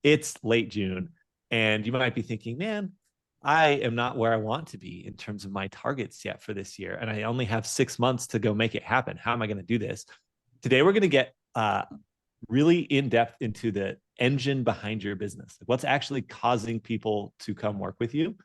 it's late June, and you might be thinking, man, I am not where I want to be in terms of my targets yet for this year. And I only have 6 months to go make it happen. How am I going to do this? Today, we're going to get really in depth into the engine behind your business. What's actually causing people to come work with you,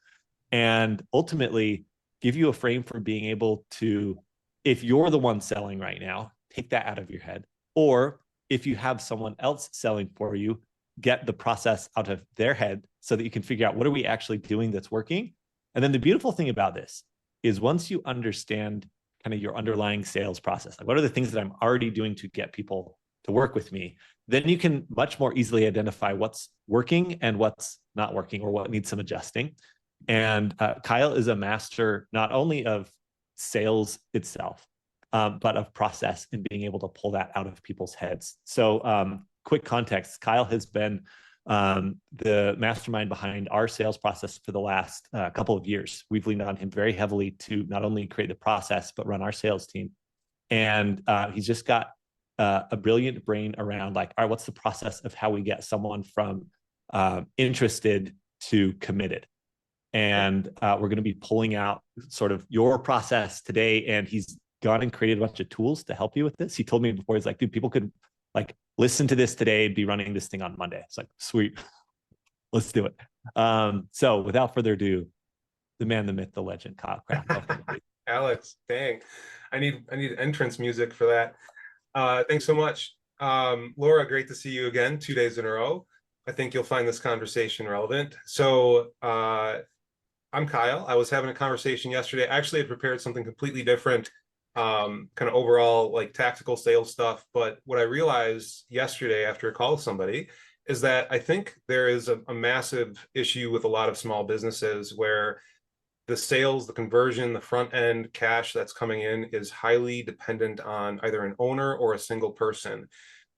and ultimately give you a frame for being able to, if you're the one selling right now, take that out of your head. Or if you have someone else selling for you, get the process out of their head so that you can figure out what are we actually doing that's working. And then the beautiful thing about this is once you understand kind of your underlying sales process, like what are the things that I'm already doing to get people to work with me, then you can much more easily identify what's working and what's not working or what needs some adjusting. And Kyle is a master not only of sales itself, but of process and being able to pull that out of people's heads. So quick context, Kyle has been the mastermind behind our sales process for the last couple of years. We've leaned on him very heavily to not only create the process, but run our sales team. And he's just got a brilliant brain around like, all right, what's the process of how we get someone from interested to committed? And we're going to be pulling out sort of your process today. And he's gone and created a bunch of tools to help you with this. He told me before, he's like, dude, people could like listen to this today and be running this thing on Monday. It's like, sweet, let's do it. So without further ado, the man, the myth, the legend, Kyle Craft. Alex, dang, I need entrance music for that. Thanks so much. Laura, great to see you again 2 days in a row. I think you'll find this conversation relevant. So I'm Kyle. I was having a conversation yesterday. I actually had prepared something completely different, kind of overall like tactical sales stuff. But what I realized yesterday after a call with somebody is that I think there is a massive issue with a lot of small businesses where the sales, the conversion, the front end cash that's coming in is highly dependent on either an owner or a single person.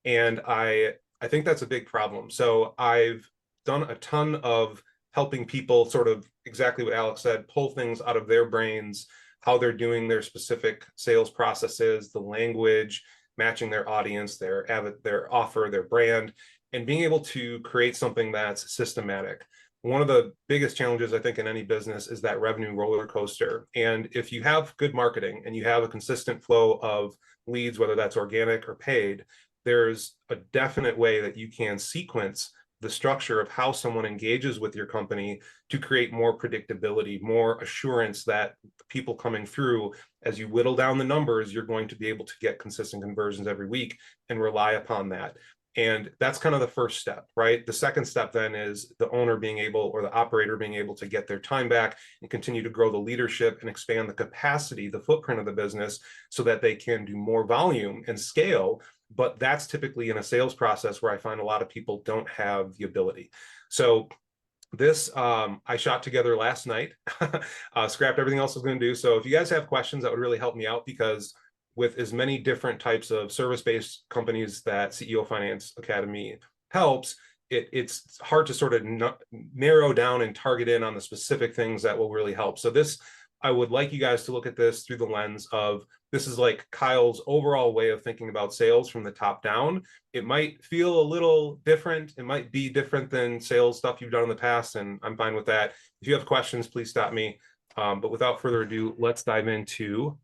And I think that's a big problem. So I've done a ton of helping people sort of exactly what Alex said, pull things out of their brains, how they're doing their specific sales processes, the language, matching their audience, their offer, their brand, and being able to create something that's systematic. One of the biggest challenges, I think, in any business is that revenue roller coaster. And if you have good marketing and you have a consistent flow of leads, whether that's organic or paid, there's a definite way that you can sequence the structure of how someone engages with your company to create more predictability, more assurance that people coming through, as you whittle down the numbers, you're going to be able to get consistent conversions every week and rely upon that. And that's kind of the first step, right? The second step then is the owner being able, or the operator being able to get their time back and continue to grow the leadership and expand the capacity, the footprint of the business so that they can do more volume and scale. But that's typically in a sales process where I find a lot of people don't have the ability. So this I shot together last night, scrapped everything else I was going to do. So if you guys have questions, that would really help me out, because with as many different types of service-based companies that CEO Finance Academy helps, it's hard to sort of narrow down and target in on the specific things that will really help. So this, I would like you guys to look at this through the lens of, this is like Kyle's overall way of thinking about sales from the top down. It might feel a little different. It might be different than sales stuff you've done in the past, and I'm fine with that. If you have questions, please stop me. But without further ado, let's dive into,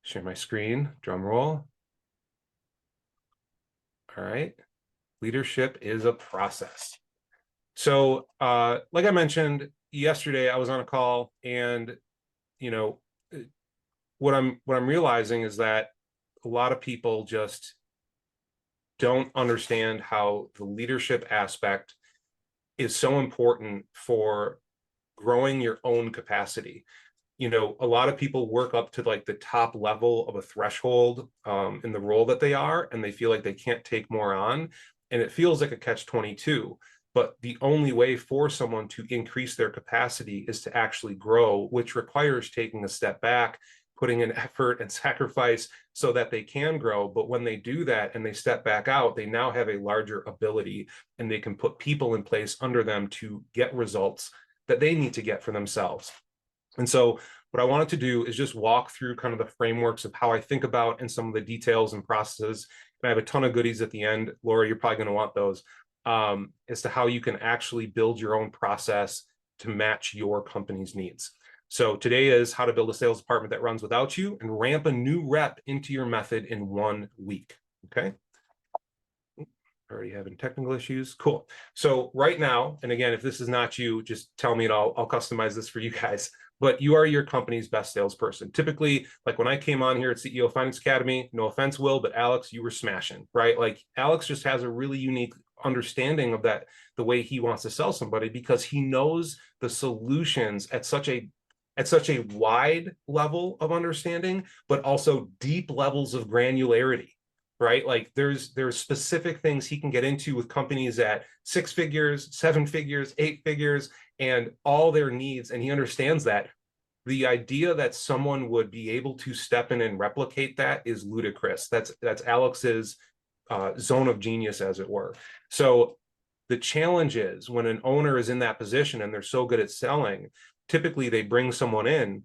share my screen, drum roll. All right, leadership is a process. So like I mentioned yesterday, I was on a call, and you know, what I'm realizing is that a lot of people just don't understand how the leadership aspect is so important for growing your own capacity. You know, a lot of people work up to like the top level of a threshold in the role that they are, and they feel like they can't take more on. And it feels like a catch-22. But the only way for someone to increase their capacity is to actually grow, which requires taking a step back, putting in effort and sacrifice so that they can grow. But when they do that and they step back out, they now have a larger ability, and they can put people in place under them to get results that they need to get for themselves. And so what I wanted to do is just walk through kind of the frameworks of how I think about and some of the details and processes. And I have a ton of goodies at the end. Laura, you're probably going to want those. as to how you can actually build your own process to match your company's needs. So today is how to build a sales department that runs without you and ramp a new rep into your method in 1 week. Okay. Already having technical issues. Cool. So right now, and again, if this is not you, just tell me and I'll customize this for you guys. But you are your company's best salesperson. Typically, like when I came on here at CEO Finance Academy, no offense, Will, but Alex, you were smashing, right? Like Alex just has a really unique understanding of that, the way he wants to sell somebody, because he knows the solutions at such a wide level of understanding, but also deep levels of granularity. Right? Like there's specific things he can get into with companies at 6 figures, 7 figures, 8 figures, and all their needs. And he understands that. The idea that someone would be able to step in and replicate that is ludicrous. That's Alex's zone of genius, as it were. So the challenge is when an owner is in that position and they're so good at selling, typically they bring someone in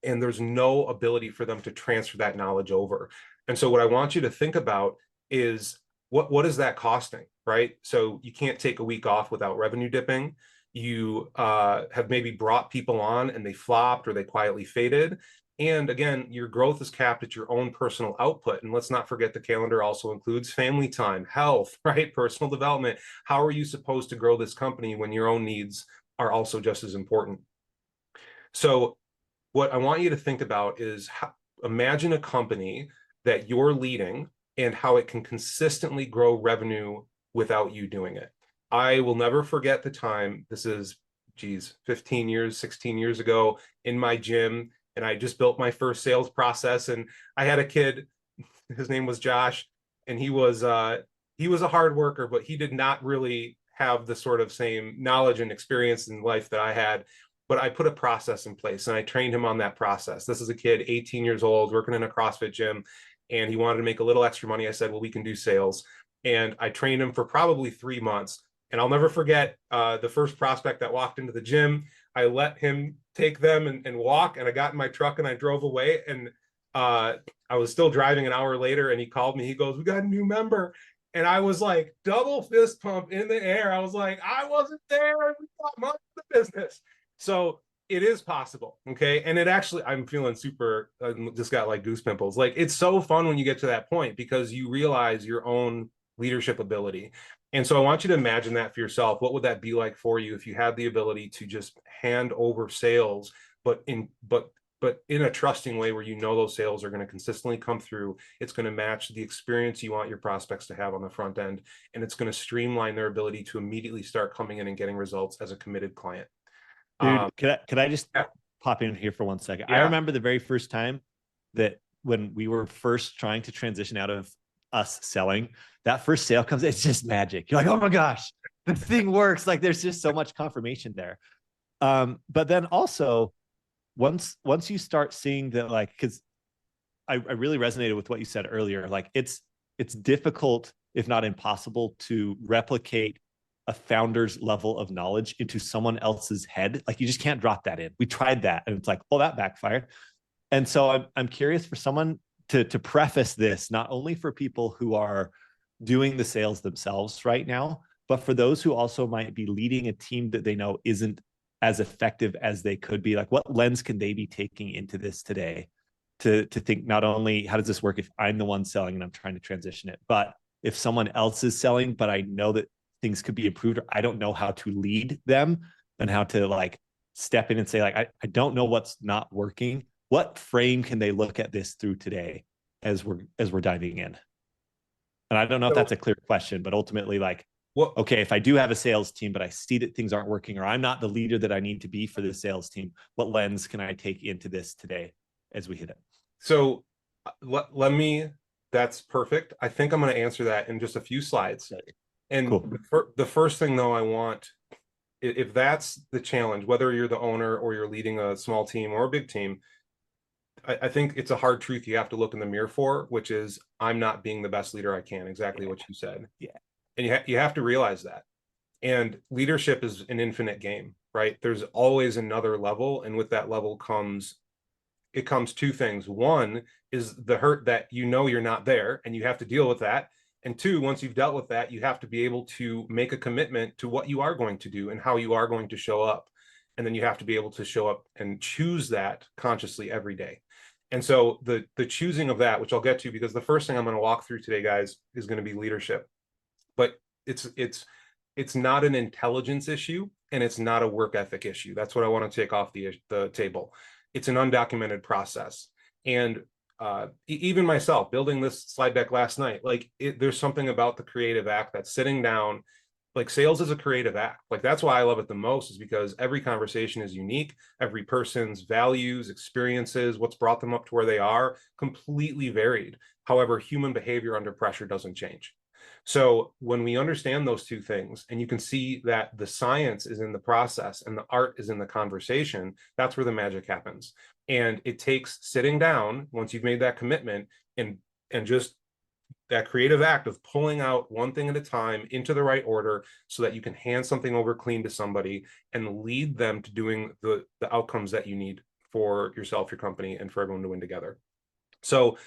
and there's no ability for them to transfer that knowledge over. And so what I want you to think about is what is that costing, right? So you can't take a week off without revenue dipping. You have maybe brought people on and they flopped or they quietly faded. And again, your growth is capped at your own personal output. And let's not forget the calendar also includes family time, health, right? Personal development. How are you supposed to grow this company when your own needs are also just as important? So what I want you to think about is imagine a company that you're leading and how it can consistently grow revenue without you doing it. I will never forget the time, this is, 15 years, 16 years ago in my gym, and I just built my first sales process. And I had a kid, his name was Josh, and he was a hard worker, but he did not really have the sort of same knowledge and experience in life that I had. But I put a process in place and I trained him on that process. This is a kid, 18 years old, working in a CrossFit gym, and he wanted to make a little extra money. I said, well, we can do sales. And I trained him for probably 3 months. And I'll never forget the first prospect that walked into the gym. I let him take them and walk, and I got in my truck and I drove away. And I was still driving an hour later, and he called me. He goes, we got a new member. And I was like, double fist pump in the air. I was like, I wasn't there. We got money in the business. So it is possible. Okay. And it actually, I'm feeling super, just got like goose pimples. Like it's so fun when you get to that point because you realize your own leadership ability. And so I want you to imagine that for yourself. What would that be like for you if you had the ability to just hand over sales, but in a trusting way where you know those sales are going to consistently come through. It's going to match the experience you want your prospects to have on the front end, and it's going to streamline their ability to immediately start coming in and getting results as a committed client. Dude, could I just pop in here for 1 second? Yeah. I remember the very first time that when we were first trying to transition out of us selling, that first sale comes, it's just magic. You're like, oh my gosh, the thing works. Like there's just so much confirmation there. But then also once you start seeing that, like, because I really resonated with what you said earlier. Like it's difficult, if not impossible, to replicate a founder's level of knowledge into someone else's head. Like you just can't drop that in. We tried that and it's like, oh, that backfired. And so I'm curious for someone to preface this, not only for people who are doing the sales themselves right now, but for those who also might be leading a team that they know isn't as effective as they could be. Like what lens can they be taking into this today to think not only how does this work if I'm the one selling and I'm trying to transition it, but if someone else is selling, but I know that things could be improved, or I don't know how to lead them and how to like step in and say, like, I don't know what's not working. What frame can they look at this through today as we're diving in? And I don't know if that's a clear question, but ultimately, like, okay, if I do have a sales team, but I see that things aren't working, or I'm not the leader that I need to be for the sales team, what lens can I take into this today as we hit it? So let me, that's perfect. I think I'm going to answer that in just a few slides. And cool. The first thing though, I want, if that's the challenge, whether you're the owner or you're leading a small team or a big team, I think it's a hard truth you have to look in the mirror for, which is I'm not being the best leader I can. Exactly what you said. Yeah. And you have to realize that. And leadership is an infinite game, right? There's always another level. And with that level comes two things. One is the hurt that you know you're not there and you have to deal with that. And two, once you've dealt with that, you have to be able to make a commitment to what you are going to do and how you are going to show up. And then you have to be able to show up and choose that consciously every day. And so the choosing of that, which I'll get to, because the first thing I'm going to walk through today, guys, is going to be leadership. But it's not an intelligence issue, and it's not a work ethic issue. That's what I want to take off the table. It's an undocumented process. And even myself building this slide deck last night, like there's something about the creative act that's sitting down. Like sales is a creative act. Like that's why I love it the most, is because every conversation is unique. Every person's values, experiences, what's brought them up to where they are, completely varied. However, human behavior under pressure doesn't change. So when we understand those two things, and you can see that the science is in the process and the art is in the conversation, that's where the magic happens. And it takes sitting down once you've made that commitment, and just that creative act of pulling out one thing at a time into the right order, so that you can hand something over clean to somebody and lead them to doing the outcomes that you need for yourself, your company, and for everyone to win together. So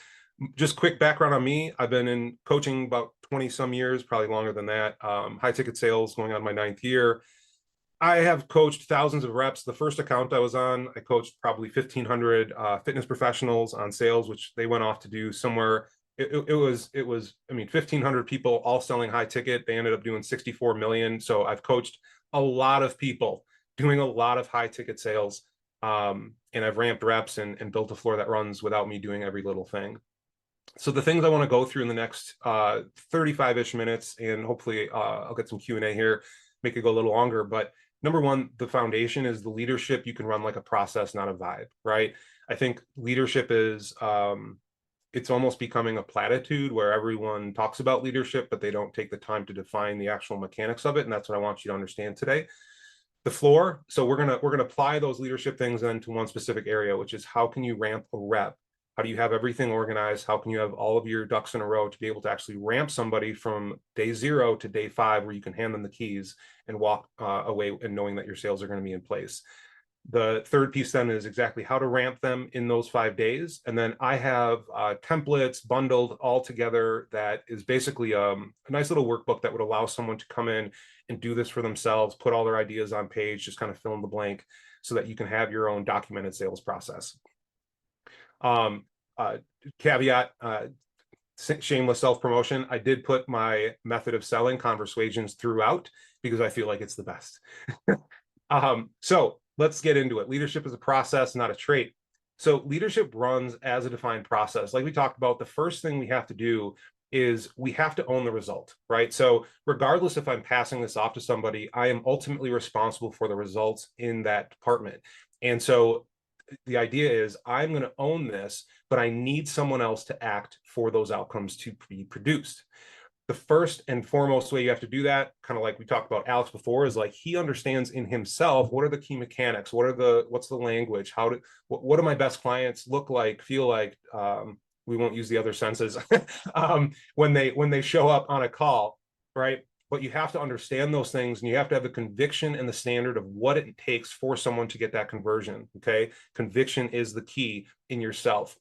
just quick background on me. I've been in coaching about 20 some years, probably longer than that. High ticket sales going on my 9th year. I have coached thousands of reps. The first account I was on, I coached probably 1,500 fitness professionals on sales, which they went off to do somewhere. It was, I mean, 1,500 people all selling high ticket. They ended up doing 64 million. So I've coached a lot of people doing a lot of high ticket sales. And I've ramped reps and built a floor that runs without me doing every little thing. So the things I want to go through in the next 35-ish minutes, and hopefully I'll get some Q&A here, make it go a little longer. But number one, the foundation is the leadership. You can run like a process, not a vibe, right? I think leadership is, it's almost becoming a platitude where everyone talks about leadership, but they don't take the time to define the actual mechanics of it. And that's what I want you to understand today. The floor. So we're gonna apply those leadership things then to one specific area, which is how can you ramp a rep? How do you have everything organized? How can you have all of your ducks in a row to be able to actually ramp somebody from day 0 to day 5, where you can hand them the keys and walk away and knowing that your sales are going to be in place? The third piece then is exactly how to ramp them in those 5 days. And then I have templates bundled all together that is basically a nice little workbook that would allow someone to come in and do this for themselves, put all their ideas on page, just kind of fill in the blank, so that you can have your own documented sales process. Caveat, shameless self-promotion, I did put my method of selling, Conversuasions, throughout, because I feel like it's the best. So let's get into it. Leadership is a process, not a trait. So leadership runs as a defined process. Like we talked about, the first thing we have to do is we have to own the result, right? So regardless if I'm passing this off to somebody, I am ultimately responsible for the results in that department. And so the idea is I'm going to own this, but I need someone else to act for those outcomes to be produced. The first and foremost way you have to do that, kind of like we talked about Alex before, is like he understands in himself what are the key mechanics, what's the language, what do my best clients look like, feel like. We won't use the other senses when they show up on a call, right? But you have to understand those things, and you have to have the conviction and the standard of what it takes for someone to get that conversion, okay? Conviction is the key in yourself.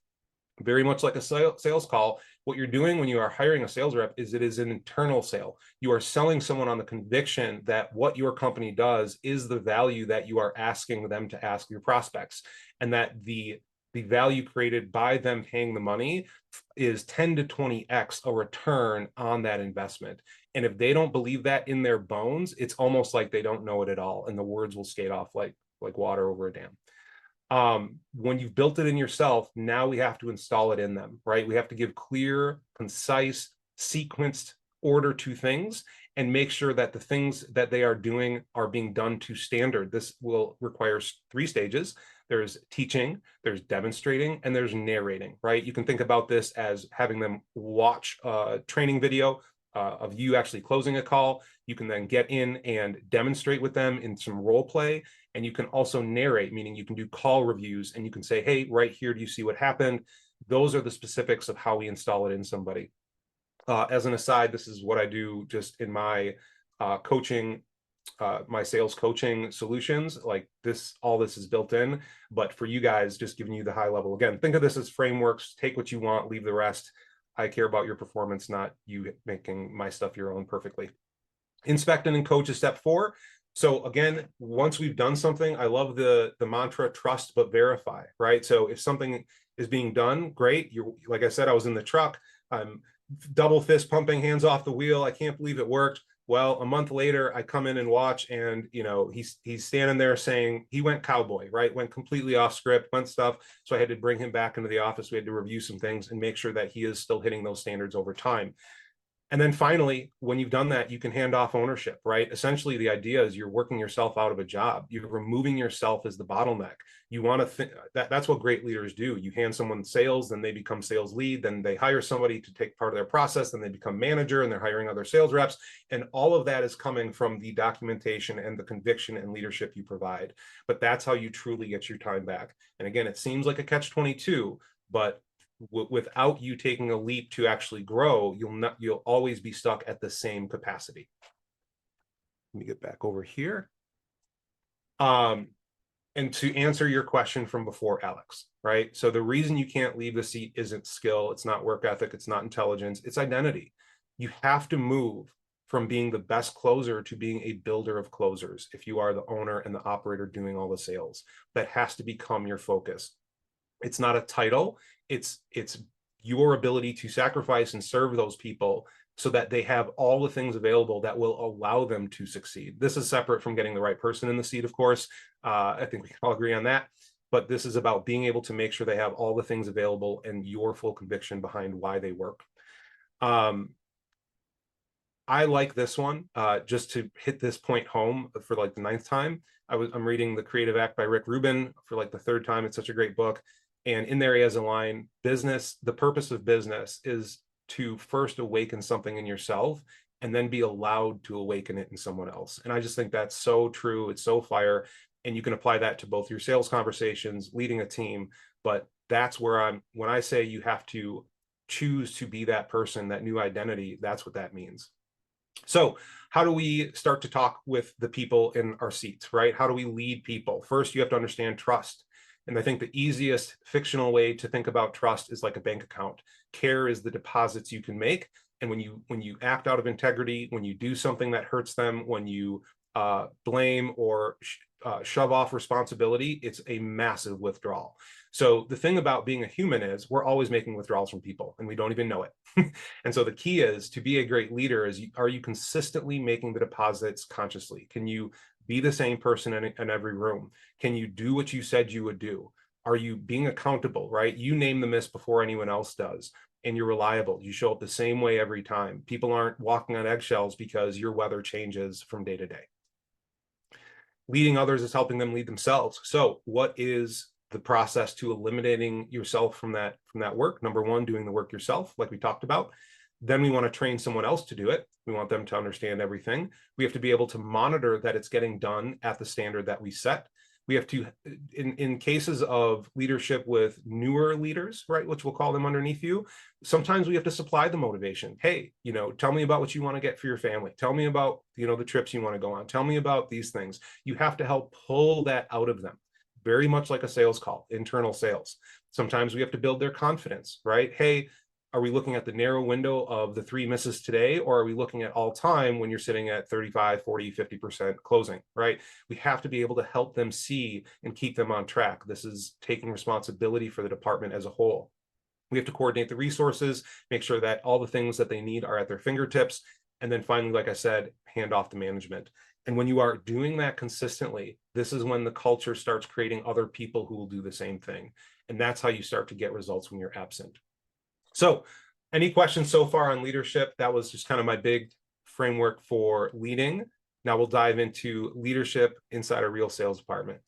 Very much like a sales call, what you're doing when you are hiring a sales rep is it is an internal sale. You are selling someone on the conviction that what your company does is the value that you are asking them to ask your prospects, and that the value created by them paying the money is 10 to 20x a return on that investment. And if they don't believe that in their bones, it's almost like they don't know it at all, and the words will skate off like water over a dam. When you've built it in yourself, now we have to install it in them, right? We have to give clear, concise, sequenced order to things, and make sure that the things that they are doing are being done to standard. This will require 3 stages. There's teaching, there's demonstrating, and there's narrating, right? You can think about this as having them watch a training video of you actually closing a call. You can then get in and demonstrate with them in some role play. And you can also narrate, meaning you can do call reviews, and you can say, hey, right here, do you see what happened? Those are the specifics of how we install it in somebody. As an aside, this is what I do just in my coaching, my sales coaching solutions. Like this, all this is built in, but for you guys, just giving you the high level. Again, think of this as frameworks, take what you want, leave the rest. I care about your performance, not you making my stuff your own perfectly. Inspect and then coach is step 4. So again, once we've done something, I love the mantra trust but verify, right? So if something is being done, great. You're, like I said, I was in the truck, I'm double fist pumping, hands off the wheel. I can't believe it worked. Well, a month later, I come in and watch, and he's standing there saying he went cowboy, right? Went completely off script, went stuff. So I had to bring him back into the office. We had to review some things and make sure that he is still hitting those standards over time. And then finally, when you've done that, you can hand off ownership, right? Essentially, the idea is you're working yourself out of a job. You're removing yourself as the bottleneck. You want to think that's what great leaders do. You hand someone sales, then they become sales lead, then they hire somebody to take part of their process, then they become manager, and they're hiring other sales reps. And all of that is coming from the documentation and the conviction and leadership you provide. But that's how you truly get your time back. And again, it seems like a catch-22, but without you taking a leap to actually grow, you'll always be stuck at the same capacity. Let me get back over here. And to answer your question from before, Alex, right? So the reason you can't leave the seat isn't skill, it's not work ethic, it's not intelligence, it's identity. You have to move from being the best closer to being a builder of closers. If you are the owner and the operator doing all the sales, that has to become your focus. It's not a title. It's your ability to sacrifice and serve those people so that they have all the things available that will allow them to succeed. This is separate from getting the right person in the seat, of course. I think we can all agree on that. But this is about being able to make sure they have all the things available and your full conviction behind why they work. I like this one, just to hit this point home for like the 9th time. I'm reading The Creative Act by Rick Rubin for like the 3rd time. It's such a great book. And in there he has a line, the purpose of business is to first awaken something in yourself and then be allowed to awaken it in someone else. And I just think that's so true. It's so fire. And you can apply that to both your sales conversations, leading a team. But that's where when I say you have to choose to be that person, that new identity, that's what that means. So how do we start to talk with the people in our seats, right? How do we lead people? First, you have to understand trust. And I think the easiest fictional way to think about trust is like a bank account. Care is the deposits you can make. And when you act out of integrity, when you do something that hurts them, when you blame or shove off responsibility, it's a massive withdrawal. So the thing about being a human is we're always making withdrawals from people and we don't even know it. And so the key is to be a great leader is, are you consistently making the deposits consciously? Can you be the same person in every room? Can you do what you said you would do? Are you being accountable, right? You name the miss before anyone else does, and you're reliable. You show up the same way every time. People aren't walking on eggshells because your weather changes from day to day. Leading others is helping them lead themselves. So what is the process to eliminating yourself from that work? Number 1, doing the work yourself, like we talked about. Then we want to train someone else to do it. We want them to understand everything. We have to be able to monitor that it's getting done at the standard that we set. We have to, in cases of leadership with newer leaders, right, which we'll call them underneath you, sometimes we have to supply the motivation. Hey, tell me about what you want to get for your family. Tell me about, the trips you want to go on. Tell me about these things. You have to help pull that out of them. Very much like a sales call, internal sales. Sometimes we have to build their confidence, right? Hey, are we looking at the narrow window of the 3 misses today, or are we looking at all time when you're sitting at 35, 40, 50% closing, right? We have to be able to help them see and keep them on track. This is taking responsibility for the department as a whole. We have to coordinate the resources, make sure that all the things that they need are at their fingertips. And then finally, like I said, hand off the management. And when you are doing that consistently, this is when the culture starts creating other people who will do the same thing. And that's how you start to get results when you're absent. So any questions so far on leadership? That was just kind of my big framework for leading. Now we'll dive into leadership inside a real sales department.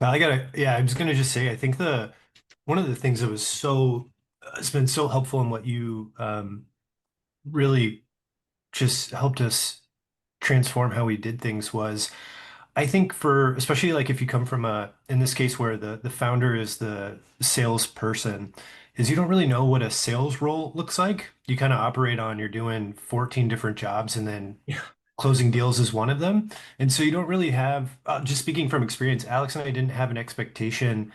I'm just gonna just say, I think one of the things that was it's been so helpful in what you really just helped us transform how we did things was, I think especially like if you come from in this case where the founder is the salesperson, is you don't really know what a sales role looks like. You kind of operate on, you're doing 14 different jobs and then closing deals is one of them. And so you don't really have, just speaking from experience, Alex and I didn't have an expectation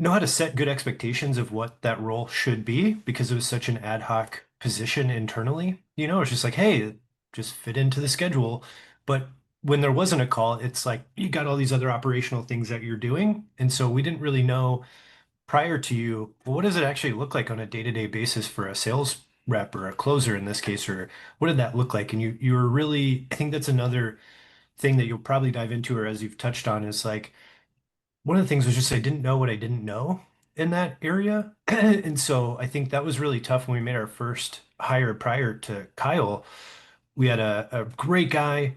know how to set good expectations of what that role should be because it was such an ad hoc position internally. It's just like, hey, just fit into the schedule. But when there wasn't a call, it's like you got all these other operational things that you're doing. And so we didn't really know prior to you, well, what does it actually look like on a day-to-day basis for a sales rep or a closer in this case, or what did that look like? And you were really, I think that's another thing that you'll probably dive into, or as you've touched on, is like one of the things was just I didn't know what I didn't know in that area. And so I think that was really tough when we made our first hire prior to Kyle. We had a great guy.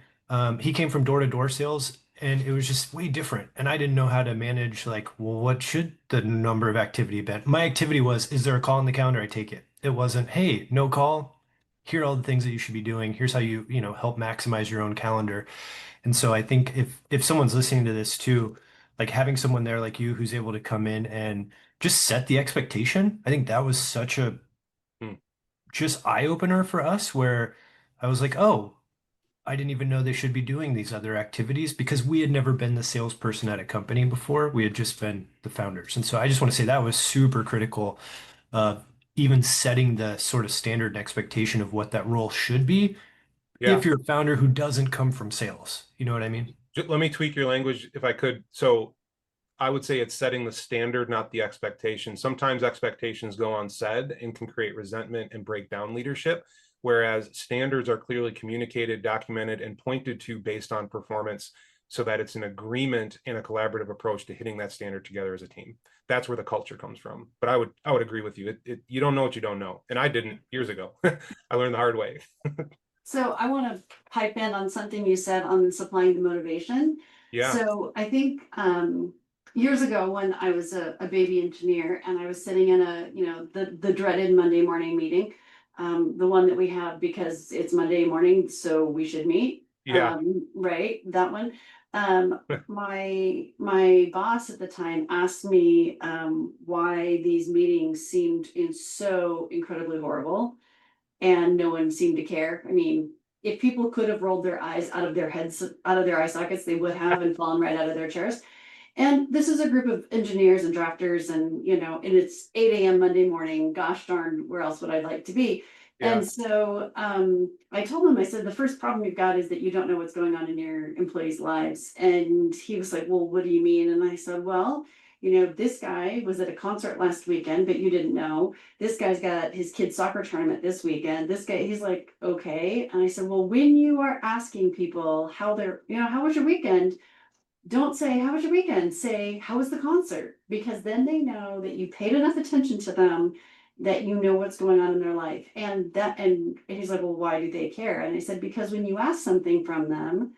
He came from door-to-door sales, and it was just way different. And I didn't know how to manage, like, well, what should the number of activity be? My activity was, is there a call on the calendar? I take it. It wasn't, hey, no call. Here are all the things that you should be doing. Here's how you help maximize your own calendar. And so I think if someone's listening to this too, like having someone there like you who's able to come in and just set the expectation, I think that was such a Hmm. just eye opener for us where I was like, oh, I didn't even know they should be doing these other activities because we had never been the salesperson at a company before. We had just been the founders. And so I just want to say that was super critical of even setting the sort of standard and expectation of what that role should be Yeah. if you're a founder who doesn't come from sales. You know what I mean? Let me tweak your language if I could. So I would say it's setting the standard, not the expectation. Sometimes expectations go unsaid and can create resentment and break down leadership, whereas standards are clearly communicated, documented, and pointed to based on performance so that it's an agreement and a collaborative approach to hitting that standard together as a team. That's where the culture comes from. But I would agree with you. You don't know what you don't know. And I didn't years ago. I learned the hard way. So I want to pipe in on something you said on supplying the motivation. Yeah. So I think years ago when I was a baby engineer and I was sitting in the dreaded Monday morning meeting, the one that we have because it's Monday morning, so we should meet. Yeah. Right, that one. My boss at the time asked me why these meetings seemed so incredibly horrible. And no one seemed to care. I mean, if people could have rolled their eyes out of their heads, out of their eye sockets, they would have and fallen right out of their chairs. And this is a group of engineers and drafters, and and it's 8 a.m. Monday morning. Gosh darn, where else would I like to be? Yeah. And so I told him, I said, the first problem you've got is that you don't know what's going on in your employees' lives. And he was like, well, what do you mean? And I said, well, this guy was at a concert last weekend, but you didn't know. This guy's got his kid's soccer tournament this weekend. This guy, he's like, okay. And I said, well, when you are asking people how how was your weekend? Don't say, how was your weekend? Say, how was the concert? Because then they know that you paid enough attention to them that you know what's going on in their life. And he's like, well, why do they care? And I said, because when you ask something from them,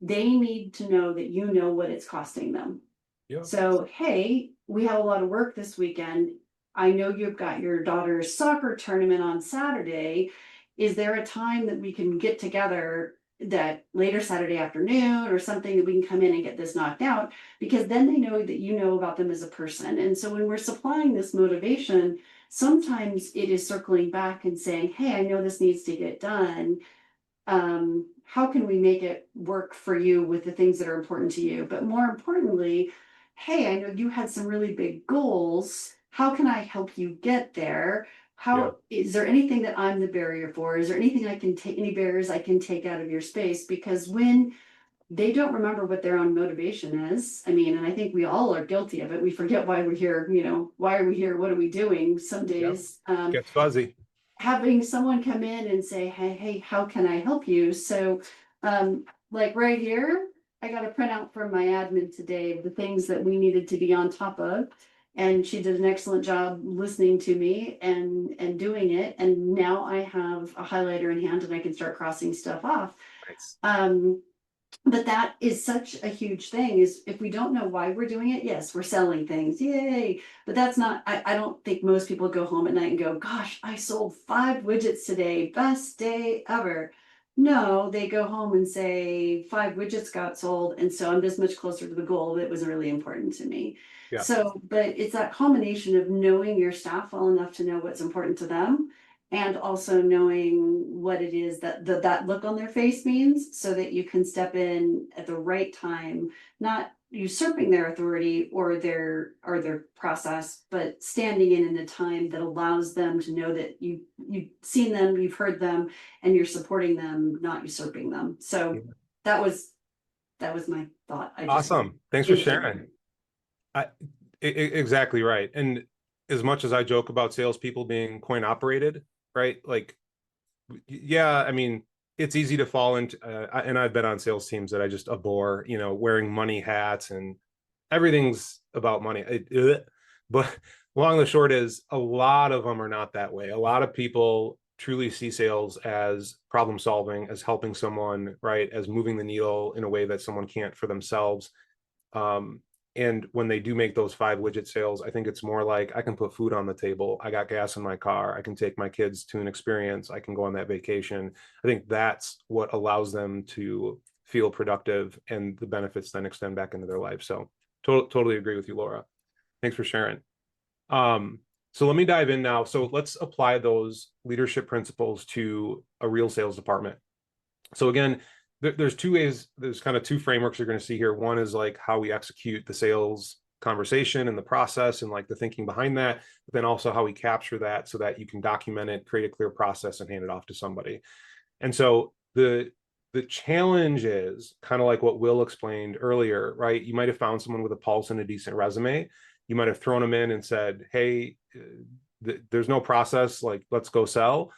they need to know that you know what it's costing them. Yeah. So, hey, we have a lot of work this weekend. I know you've got your daughter's soccer tournament on Saturday. Is there a time that we can get together that later Saturday afternoon or something that we can come in and get this knocked out? Because then they know that you know about them as a person. And so when we're supplying this motivation, sometimes it is circling back and saying, hey, I know this needs to get done. How can we make it work for you with the things that are important to you? But more importantly, hey, I know you had some really big goals. How can I help you get there? Is there anything that I'm the barrier for? Is there anything I can take, any barriers I can take out of your space? Because when they don't remember what their own motivation is, I mean, and I think we all are guilty of it. We forget why we're here, why are we here? What are we doing? Some days. Gets fuzzy. Having someone come in and say, hey, how can I help you? So, like right here, I got a printout from my admin today of the things that we needed to be on top of. And she did an excellent job listening to me and doing it. And now I have a highlighter in hand and I can start crossing stuff off. Nice. But that is such a huge thing is if we don't know why we're doing it, yes, we're selling things. Yay. But that's not, I don't think most people go home at night and go, gosh, I sold 5 widgets today. Best day ever. No, they go home and say 5 widgets got sold. And so I'm this much closer to the goal that was really important to me. Yeah. So, but it's that combination of knowing your staff well enough to know what's important to them and also knowing what it is that that look on their face means, so that you can step in at the right time, not usurping their authority or their process, but standing in a time that allows them to know that you've seen them, you've heard them, and you're supporting them, not usurping them. So that was my thought. Awesome. Thanks for sharing. Exactly right. And as much as I joke about salespeople being coin operated, right? Like, yeah, I mean, it's easy to fall into, and I've been on sales teams that I just abhor, wearing money hats and everything's about money. But long and the short is, a lot of them are not that way. A lot of people truly see sales as problem solving, as helping someone, right? As moving the needle in a way that someone can't for themselves. And when they do make those 5 widget sales, I think it's more like, I can put food on the table. I got gas in my car. I can take my kids to an experience. I can go on that vacation. I think that's what allows them to feel productive, and the benefits then extend back into their life. So totally agree with you, Laura. Thanks for sharing. So let me dive in now. So let's apply those leadership principles to a real sales department. So again, there's 2 ways, there's kind of 2 frameworks you're going to see here. One is like how we execute the sales conversation and the process and like the thinking behind that, but then also how we capture that so that you can document it, create a clear process, and hand it off to somebody. And so the challenge is kind of like what Will explained earlier, right? You might have found someone with a pulse and a decent resume. You might have thrown them in and said, hey, there's no process, like, let's go sell.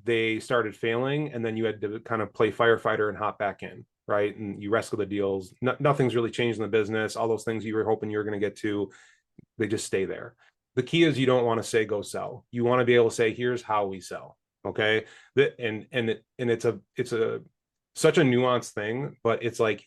They started failing, and then you had to kind of play firefighter and hop back in, right? And you wrestle the deals. Nothing's really changed in the business. All those things you were hoping you were going to get to, they just stay there. The key is, you don't want to say go sell. You want to be able to say, here's how we sell. Okay. And it's such a nuanced thing, but it's like,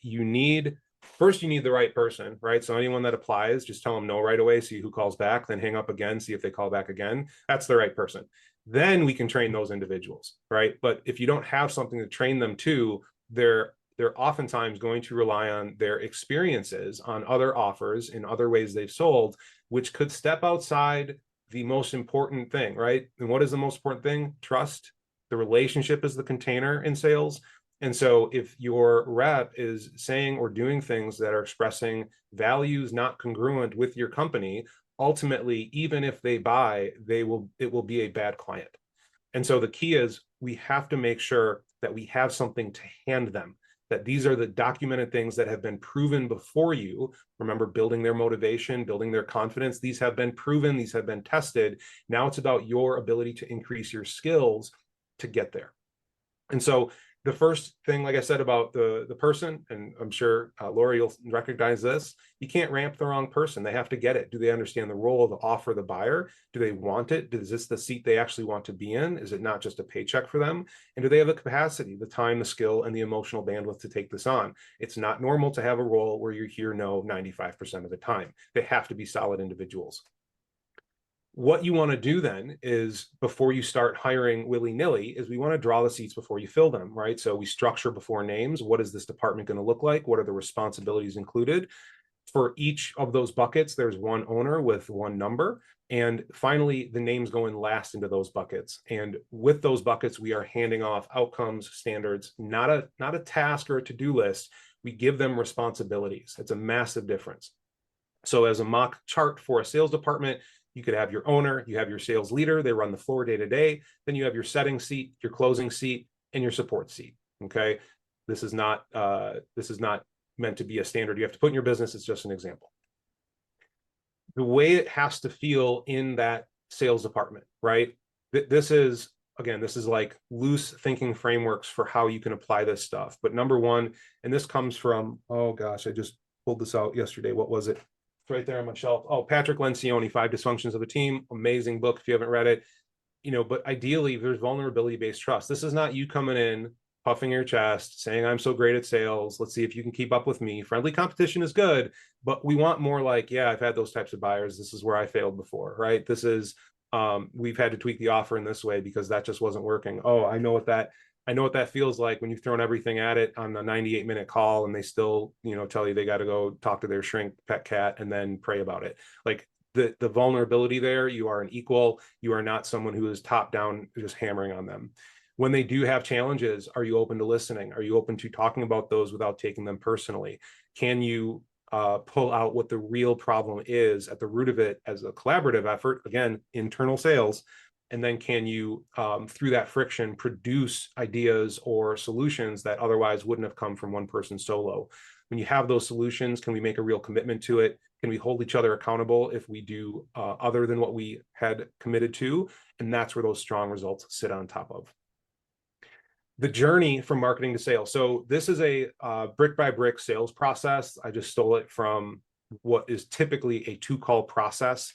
first you need the right person, right? So anyone that applies, just tell them no right away, see who calls back, then hang up again, see if they call back again. That's the right person. Then we can train those individuals, right? But if you don't have something to train them to, they're oftentimes going to rely on their experiences on other offers in other ways they've sold, which could step outside the most important thing, right? And what is the most important thing? Trust. The relationship is the container in sales. And so if your rep is saying or doing things that are expressing values not congruent with your company, ultimately, even if they buy, it will be a bad client. And so the key is, we have to make sure that we have something to hand them, that these are the documented things that have been proven before you. Remember, building their motivation, building their confidence. These have been proven, these have been tested. Now it's about your ability to increase your skills to get there. And so the first thing, like I said, about the person, and I'm sure Laura, you'll recognize this, you can't ramp the wrong person. They have to get it. Do they understand the role of the offer, the buyer? Do they want it? Is this the seat they actually want to be in? Is it not just a paycheck for them? And do they have the capacity, the time, the skill, and the emotional bandwidth to take this on? It's not normal to have a role where you hear no 95% of the time. They have to be solid individuals. What you want to do then is, before you start hiring willy-nilly, is we want to draw the seats before you fill them, right? So we structure before names. What is this department going to look like? What are the responsibilities included? For each of those buckets, there's one owner with one number. And finally, the names go in last into those buckets. And with those buckets, we are handing off outcomes, standards, not a task or a to-do list. We give them responsibilities. It's a massive difference. So as a mock chart for a sales department, you could have your owner, you have your sales leader, they run the floor day to day. Then you have your setting seat, your closing seat, and your support seat. Okay. This is not meant to be a standard you have to put in your business. It's just an example. The way it has to feel in that sales department, right? This is like loose thinking frameworks for how you can apply this stuff. But number one, and this comes from, oh gosh, I just pulled this out yesterday. What was it? Right there on my shelf. Oh, Patrick Lencioni, 5 Dysfunctions of a Team. Amazing book if you haven't read it. But ideally, there's vulnerability-based trust. This is not you coming in, puffing your chest, saying, I'm so great at sales. Let's see if you can keep up with me. Friendly competition is good, but we want more like, yeah, I've had those types of buyers. This is where I failed before, right? This is, we've had to tweak the offer in this way because that just wasn't working. Oh, I know what that feels like when you've thrown everything at it on a 98-minute call and they still, tell you they got to go talk to their shrink pet cat and then pray about it. Like, the vulnerability there. You are an equal. You are not someone who is top down, just hammering on them. When they do have challenges, are you open to listening? Are you open to talking about those without taking them personally? Can you pull out what the real problem is at the root of it as a collaborative effort? Again, internal sales. And then can you, through that friction, produce ideas or solutions that otherwise wouldn't have come from one person solo? When you have those solutions, can we make a real commitment to it? Can we hold each other accountable if we do other than what we had committed to? And that's where those strong results sit on top of. The journey from marketing to sales. So this is a brick by brick sales process. I just stole it from what is typically a 2-call process.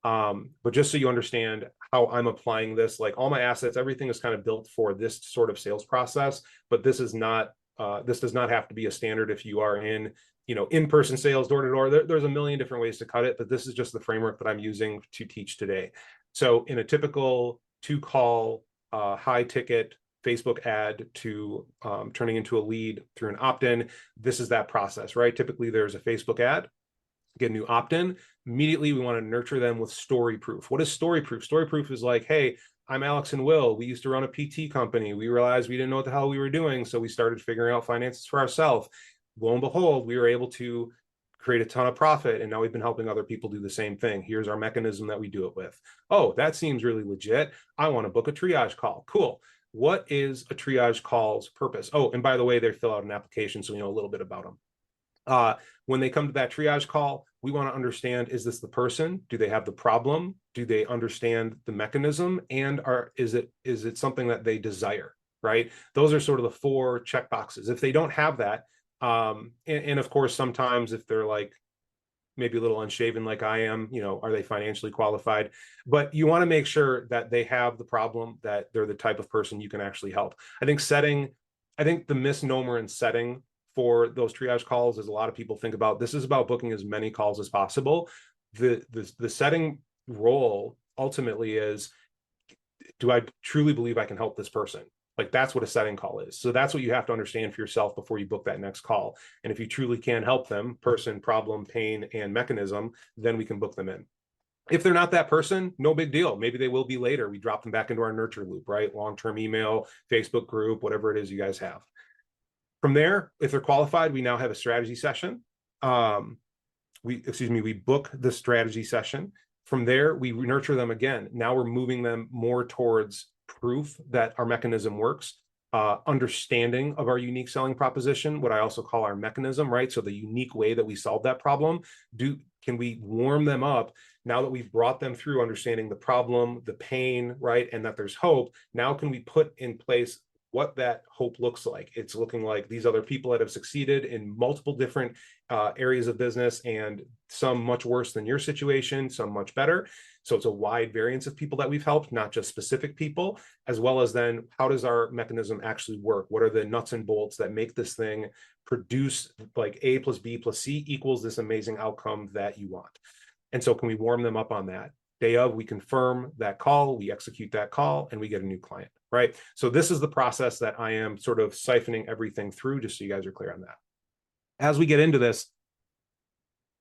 But just so you understand how I'm applying this, like all my assets, everything is kind of built for this sort of sales process, but this is not, this does not have to be a standard if you are in, in-person sales, door to door. There's a million different ways to cut it, but this is just the framework that I'm using to teach today. So in a typical 2-call, high ticket Facebook ad to turning into a lead through an opt-in, this is that process, right? Typically there's a Facebook ad, get a new opt-in. Immediately, we want to nurture them with story proof. What is story proof? Story proof is like, hey, I'm Alex and Will. We used to run a PT company. We realized we didn't know what the hell we were doing, so we started figuring out finances for ourselves. Lo and behold, we were able to create a ton of profit, and now we've been helping other people do the same thing. Here's our mechanism that we do it with. Oh, that seems really legit. I want to book a triage call. Cool. What is a triage call's purpose? Oh, and by the way, they fill out an application, so we know a little bit about them. When they come to that triage call, we want to understand, is this the person? Do they have the problem? Do they understand the mechanism? And is it something that they desire, right? Those are sort of the 4 check boxes. If they don't have that, and of course, sometimes if they're like maybe a little unshaven like I am, are they financially qualified? But you want to make sure that they have the problem, that they're the type of person you can actually help. I think the misnomer in setting for those triage calls is a lot of people think about, this is about booking as many calls as possible. The setting role ultimately is, do I truly believe I can help this person? Like that's what a setting call is. So that's what you have to understand for yourself before you book that next call. And if you truly can help them, person, problem, pain, and mechanism, then we can book them in. If they're not that person, no big deal. Maybe they will be later. We drop them back into our nurture loop, right? Long-term email, Facebook group, whatever it is you guys have. From there, if they're qualified, we now have a strategy session. We book the strategy session. From there, we nurture them again. Now we're moving them more towards proof that our mechanism works, understanding of our unique selling proposition, what I also call our mechanism, right? So the unique way that we solve that problem. Can we warm them up now that we've brought them through understanding the problem, the pain, right? And that there's hope. Now can we put in place what that hope looks like? It's looking like these other people that have succeeded in multiple different areas of business, and some much worse than your situation, some much better. So it's a wide variance of people that we've helped, not just specific people, as well as then how does our mechanism actually work? What are the nuts and bolts that make this thing produce like A plus B plus C equals this amazing outcome that you want? And so can we warm them up on that? Day of, we confirm that call, we execute that call, and we get a new client, right? So this is the process that I am sort of siphoning everything through, just so you guys are clear on that. As we get into this,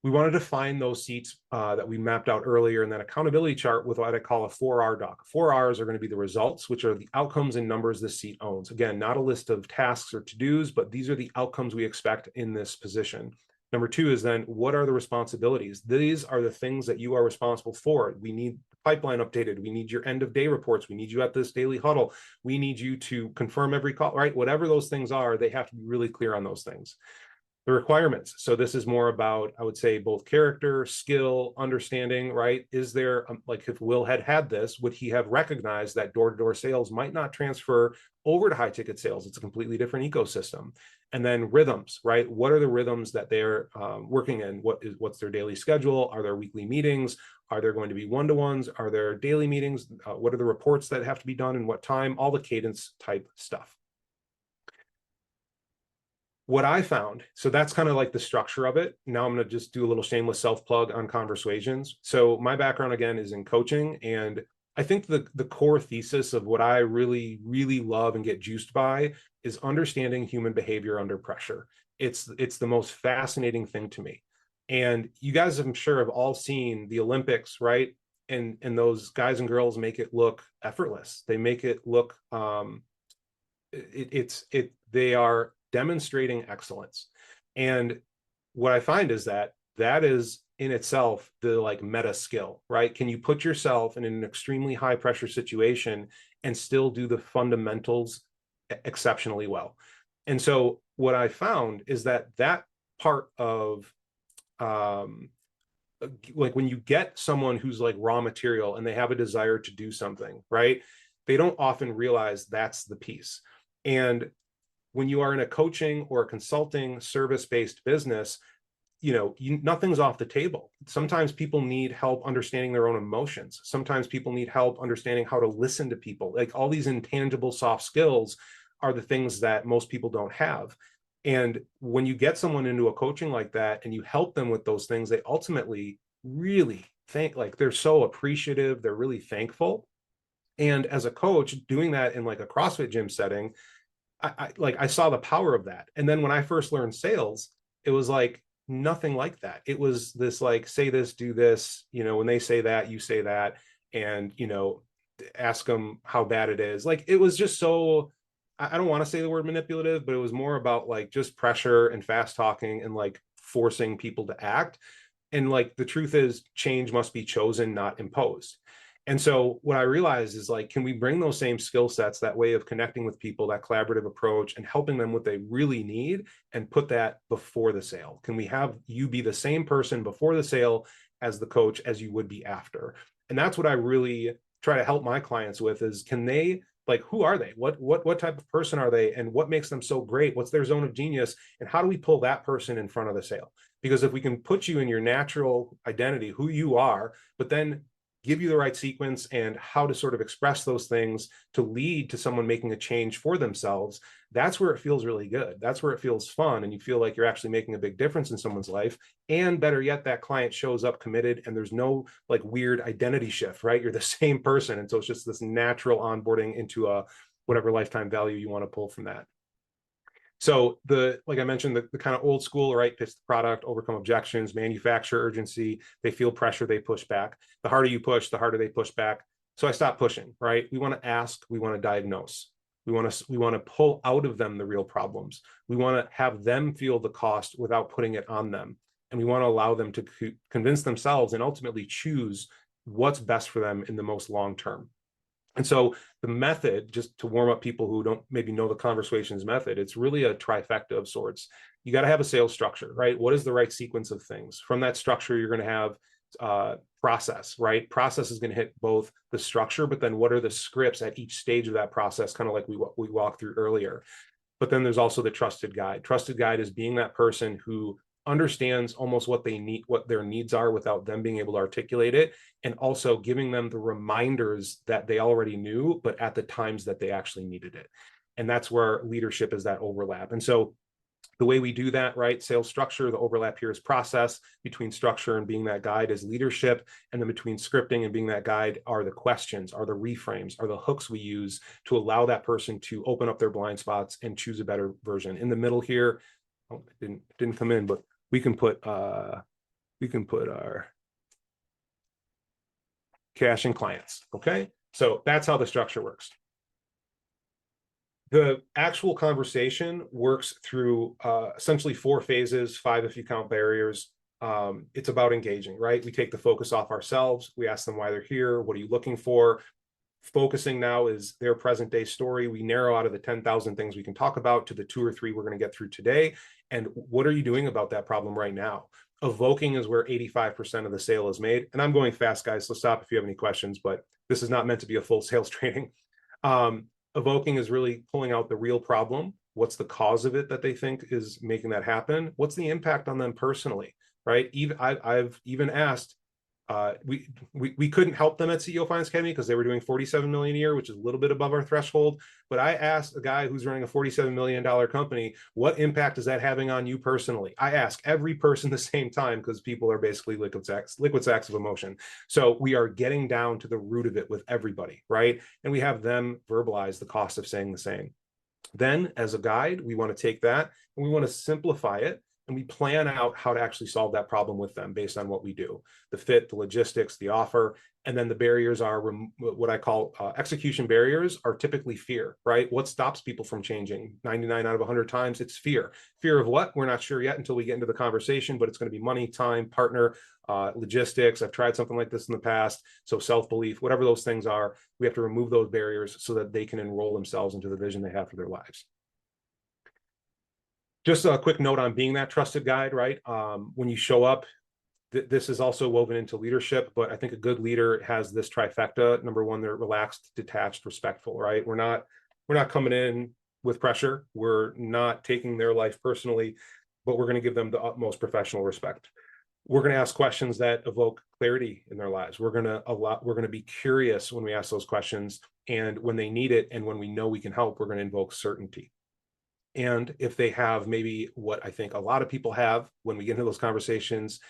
we want to define those seats that we mapped out earlier in that accountability chart with what I call a 4R doc. 4 R's are going to be the results, which are the outcomes and numbers this seat owns. Again, not a list of tasks or to-dos, but these are the outcomes we expect in this position. Number 2 is then, what are the responsibilities? These are the things that you are responsible for. We need the pipeline updated. We need your end of day reports. We need you at this daily huddle. We need you to confirm every call, right? Whatever those things are, they have to be really clear on those things. The requirements. So this is more about, I would say, both character, skill, understanding, right? Is there, like if Will had this, would he have recognized that door-to-door sales might not transfer over to high ticket sales? It's a completely different ecosystem. And then rhythms, right? What are the rhythms that they're working in? What's their daily schedule? Are there weekly meetings? Are there going to be one-to-ones? Are there daily meetings? What are the reports that have to be done and what time? All the cadence type stuff. What I found, so that's kind of like the structure of it. Now I'm going to just do a little shameless self-plug on Conversuasions. So my background, again, is in coaching. And I think the core thesis of what I really, really love and get juiced by is understanding human behavior under pressure. It's the most fascinating thing to me. And you guys, I'm sure, have all seen the Olympics, right? And those guys and girls make it look effortless. They make it look they are demonstrating excellence. And what I find is that is in itself the like meta skill, right? Can you put yourself in an extremely high pressure situation and still do the fundamentals exceptionally well? And so what I found is that part of like when you get someone who's like raw material and they have a desire to do something, right? They don't often realize that's the piece. And when you are in a coaching or a consulting service-based business, nothing's off the table. Sometimes people need help understanding their own emotions. Sometimes people need help understanding how to listen to people. Like all these intangible soft skills are the things that most people don't have. And when you get someone into a coaching like that and you help them with those things, they ultimately really they're so appreciative. They're really thankful. And as a coach, doing that in like a CrossFit gym setting, I saw the power of that. And then when I first learned sales, it was like nothing like that. It was this like, say this, do this, when they say that, you say that, and, ask them how bad it is. Like, it was just so, I don't want to say the word manipulative, but it was more about like just pressure and fast talking and like forcing people to act. And like, the truth is change must be chosen, not imposed. And so what I realized is like, can we bring those same skill sets, that way of connecting with people, that collaborative approach, and helping them what they really need, and put that before the sale? Can we have you be the same person before the sale as the coach as you would be after? And that's what I really try to help my clients with, is can they, like, who are they? What type of person are they? And what makes them so great? What's their zone of genius? And how do we pull that person in front of the sale? Because if we can put you in your natural identity, who you are, but then give you the right sequence and how to sort of express those things to lead to someone making a change for themselves, that's where it feels really good. That's where it feels fun. And you feel like you're actually making a big difference in someone's life. And better yet, that client shows up committed and there's no like weird identity shift, right? You're the same person. And so it's just this natural onboarding into a whatever lifetime value you want to pull from that. So like I mentioned, the kind of old school, right? Pitch the product, overcome objections, manufacture urgency. They feel pressure, they push back. The harder you push, the harder they push back. So I stopped pushing, right? We want to ask, we want to diagnose. We want to pull out of them the real problems. We want to have them feel the cost without putting it on them. And we want to allow them to convince themselves and ultimately choose what's best for them in the most long term. And so the method, just to warm up people who don't maybe know the Conversuations method, it's really a trifecta of sorts. You got to have a sales structure, right? What is the right sequence of things? From that structure, you're going to have process, right? Process is going to hit both the structure, but then what are the scripts at each stage of that process, kind of like we walked through earlier. But then there's also the trusted guide. Trusted guide is being that person who understands almost what they need, what their needs are without them being able to articulate it, and also giving them the reminders that they already knew, but at the times that they actually needed it. And that's where leadership is that overlap. And so the way we do that, right? Sales structure, the overlap here is process. Between structure and being that guide is leadership. And then between scripting and being that guide are the questions, are the reframes, are the hooks we use to allow that person to open up their blind spots and choose a better version. In the middle here, oh, it didn't come in, but we can put our cash and clients. Okay. So that's how the structure works. The actual conversation works through essentially 4 phases, 5 if you count barriers. It's about engaging, right? We take the focus off ourselves. We ask them why they're here. What are you looking for? Focusing now is their present day story. We narrow out of the 10,000 things we can talk about to the 2 or 3 we're going to get through today. And what are you doing about that problem right now? Evoking is where 85% of the sale is made. And I'm going fast, guys, so stop if you have any questions, but this is not meant to be a full sales training. Evoking is really pulling out the real problem. What's the cause of it that they think is making that happen? What's the impact on them personally, right? I've even asked, we couldn't help them at CEO Finance Academy because they were doing 47 million a year, which is a little bit above our threshold. But I asked a guy who's running a $47 million company, what impact is that having on you personally? I ask every person the same time because people are basically liquid sacks of emotion. So we are getting down to the root of it with everybody, right? And we have them verbalize the cost of saying the same. Then as a guide, we want to take that and we want to simplify it. and we plan out how to actually solve that problem with them based on what we do, the fit, the logistics, the offer. And then the barriers are what I call execution barriers are typically fear, right? What stops people from changing? 99 out of 100 times, it's fear. Fear of what? We're not sure yet until we get into the conversation, but it's going to be money, time, partner, logistics. I've tried something like this in the past. So self-belief, whatever those things are, we have to remove those barriers so that they can enroll themselves into the vision they have for their lives. Just a quick note on being that trusted guide, right? When you show up, this is also woven into leadership, but I think a good leader has this trifecta. Number one, they're relaxed, detached, respectful, right? We're not coming in with pressure. We're not taking their life personally, but we're going to give them the utmost professional respect. We're going to ask questions that evoke clarity in their lives. We're going to be curious when we ask those questions, and when they need it and when we know we can help, we're going to invoke certainty. And if they have maybe what I think a lot of people have when we get into those conversations,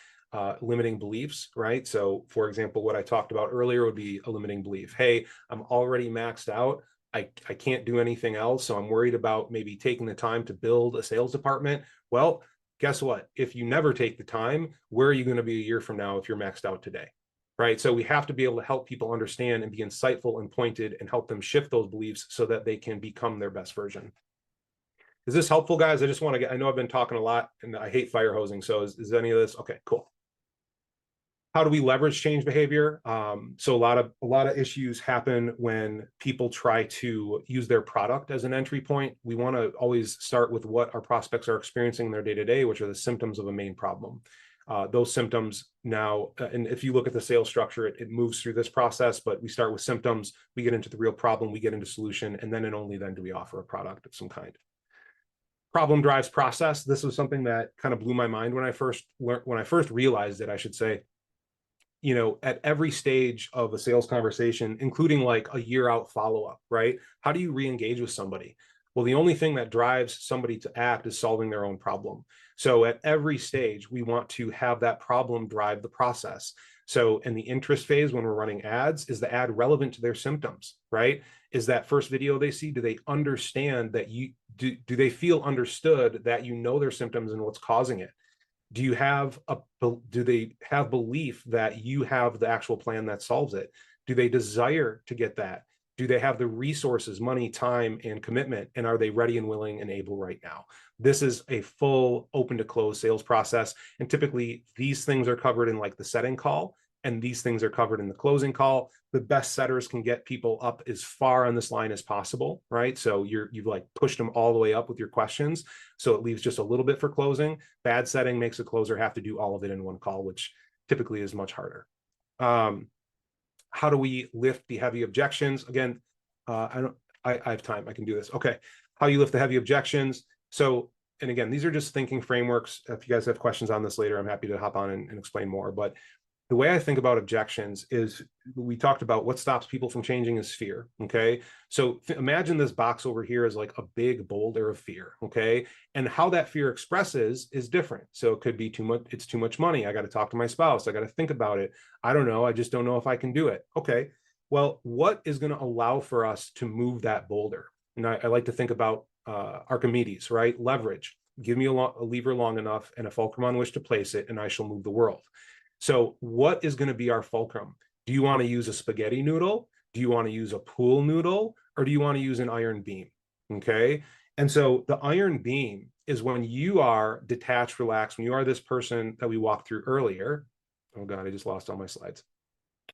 limiting beliefs, right? So for example, what I talked about earlier would be a limiting belief. Hey, I'm already maxed out. I can't do anything else. So I'm worried about maybe taking the time to build a sales department. Well, guess what? If you never take the time, where are you going to be a year from now if you're maxed out today? Right? So we have to be able to help people understand and be insightful and pointed and help them shift those beliefs so that they can become their best version. Is this helpful, guys? I just want to get, I know I've been talking a lot and I hate fire hosing. So is any of this? Okay, cool. How do we leverage change behavior? So a lot of issues happen when people try to use their product as an entry point. We want to always start with what our prospects are experiencing in their day-to-day, which are the symptoms of a main problem. Those symptoms now, and if you look at the sales structure, it moves through this process, but we start with symptoms, we get into the real problem, we get into solution, and then and only then do we offer a product of some kind. Problem drives process. This was something that kind of blew my mind when I first realized it, I should say. You know, at every stage of a sales conversation, including like a year out follow-up, right? How do you re-engage with somebody? Well, the only thing that drives somebody to act is solving their own problem. So at every stage, we want to have that problem drive the process. So in the interest phase, when we're running ads, is the ad relevant to their symptoms, right? Is that first video they see, do they understand that do they feel understood that you know their symptoms and what's causing it? Do they have belief that you have the actual plan that solves it? Do they desire to get that? Do they have the resources, money, time, and commitment? And are they ready and willing and able right now? This is a full open to close sales process. And typically these things are covered in like the setting call, and these things are covered in the closing call. The best setters can get people up as far on this line as possible, right? So you've like pushed them all the way up with your questions. So it leaves just a little bit for closing. Bad setting makes a closer have to do all of it in one call, which typically is much harder. How do we lift the heavy objections? Again, I have time, I can do this. Okay, how you lift the heavy objections. So, and again, these are just thinking frameworks. If you guys have questions on this later, I'm happy to hop on and explain more. But the way I think about objections is, we talked about what stops people from changing is fear, okay? So imagine this box over here is like a big boulder of fear, okay? And how that fear expresses is different. So it could be too much, it's too much money. I got to talk to my spouse. I got to think about it. I don't know. I just don't know if I can do it. Okay. Well, what is going to allow for us to move that boulder? And I like to think about Archimedes, right? Leverage. Give me a lever long enough and a fulcrum on which to place it, and I shall move the world. So what is going to be our fulcrum? Do you want to use a spaghetti noodle? Do you want to use a pool noodle? Or do you want to use an iron beam? Okay. And so the iron beam is when you are detached, relaxed, when you are this person that we walked through earlier. Oh God, I just lost all my slides.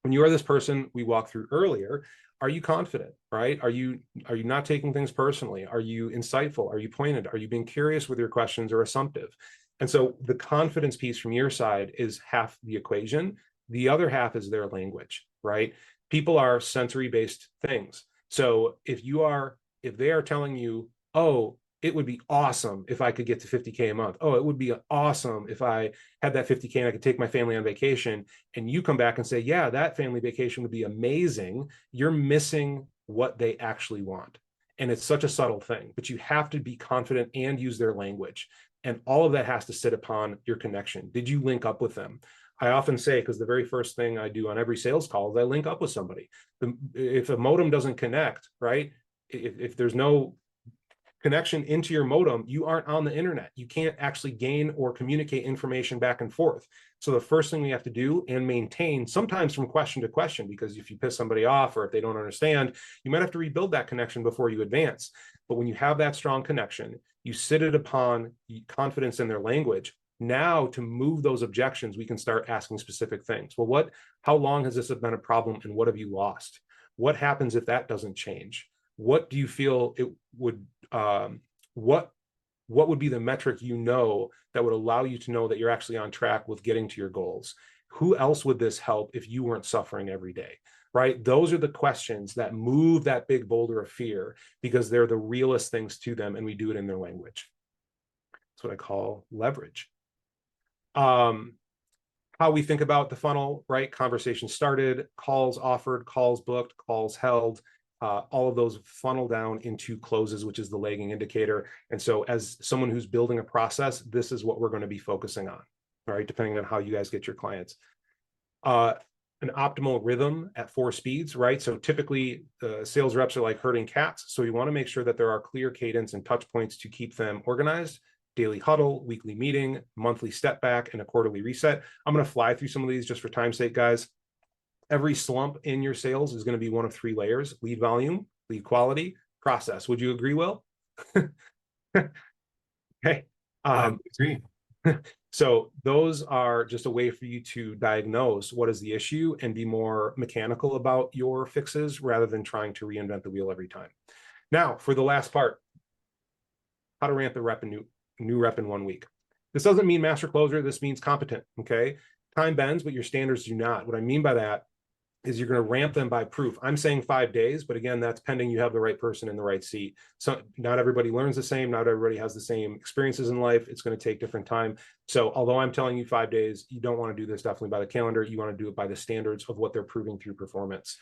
When you are this person we walked through earlier, are you confident, right? Are you not taking things personally? Are you insightful? Are you pointed? Are you being curious with your questions or assumptive? And so the confidence piece from your side is half the equation. The other half is their language, right? People are sensory-based things. So if they are telling you, oh, it would be awesome if I could get to 50K a month. Oh, it would be awesome if I had that 50K and I could take my family on vacation. And you come back and say, yeah, that family vacation would be amazing. You're missing what they actually want. And it's such a subtle thing, but you have to be confident and use their language. And all of that has to sit upon your connection. Did you link up with them? I often say, because the very first thing I do on every sales call is I link up with somebody. If a modem doesn't connect, right? If there's no connection into your modem, you aren't on the internet. You can't actually gain or communicate information back and forth. So the first thing we have to do and maintain, sometimes from question to question, because if you piss somebody off or if they don't understand, you might have to rebuild that connection before you advance. But when you have that strong connection, you sit it upon confidence in their language. Now to move those objections, we can start asking specific things. Well, how long has this been a problem and what have you lost? What happens if that doesn't change? What do you feel it would, what would be the metric that would allow you to know that you're actually on track with getting to your goals? Who else would this help if you weren't suffering every day, right? Those are the questions that move that big boulder of fear because they're the realest things to them and we do it in their language. That's what I call leverage. How we think about the funnel, right? Conversation started, calls offered, calls booked, calls held, all of those funnel down into closes, which is the lagging indicator. And so as someone who's building a process, this is what we're going to be focusing on, all right, depending on how you guys get your clients. An optimal rhythm at 4 speeds, right? So typically sales reps are like herding cats. So you want to make sure that there are clear cadence and touch points to keep them organized. Daily huddle, weekly meeting, monthly step back, and a quarterly reset. I'm going to fly through some of these just for time's sake, guys. Every slump in your sales is going to be one of 3 layers: lead volume, lead quality, process. Would you agree, Will? Okay. Agree. So those are just a way for you to diagnose what is the issue and be more mechanical about your fixes rather than trying to reinvent the wheel every time. Now, for the last part, how to ramp the rep and new rep in 1 week. This doesn't mean master closer. This means competent, okay? Time bends, but your standards do not. What I mean by that is you're going to ramp them by proof. I'm saying 5 days, but again, that's pending you have the right person in the right seat. So not everybody learns the same. Not everybody has the same experiences in life. It's going to take different time. So although I'm telling you 5 days, you don't want to do this definitely by the calendar. You want to do it by the standards of what they're proving through performance.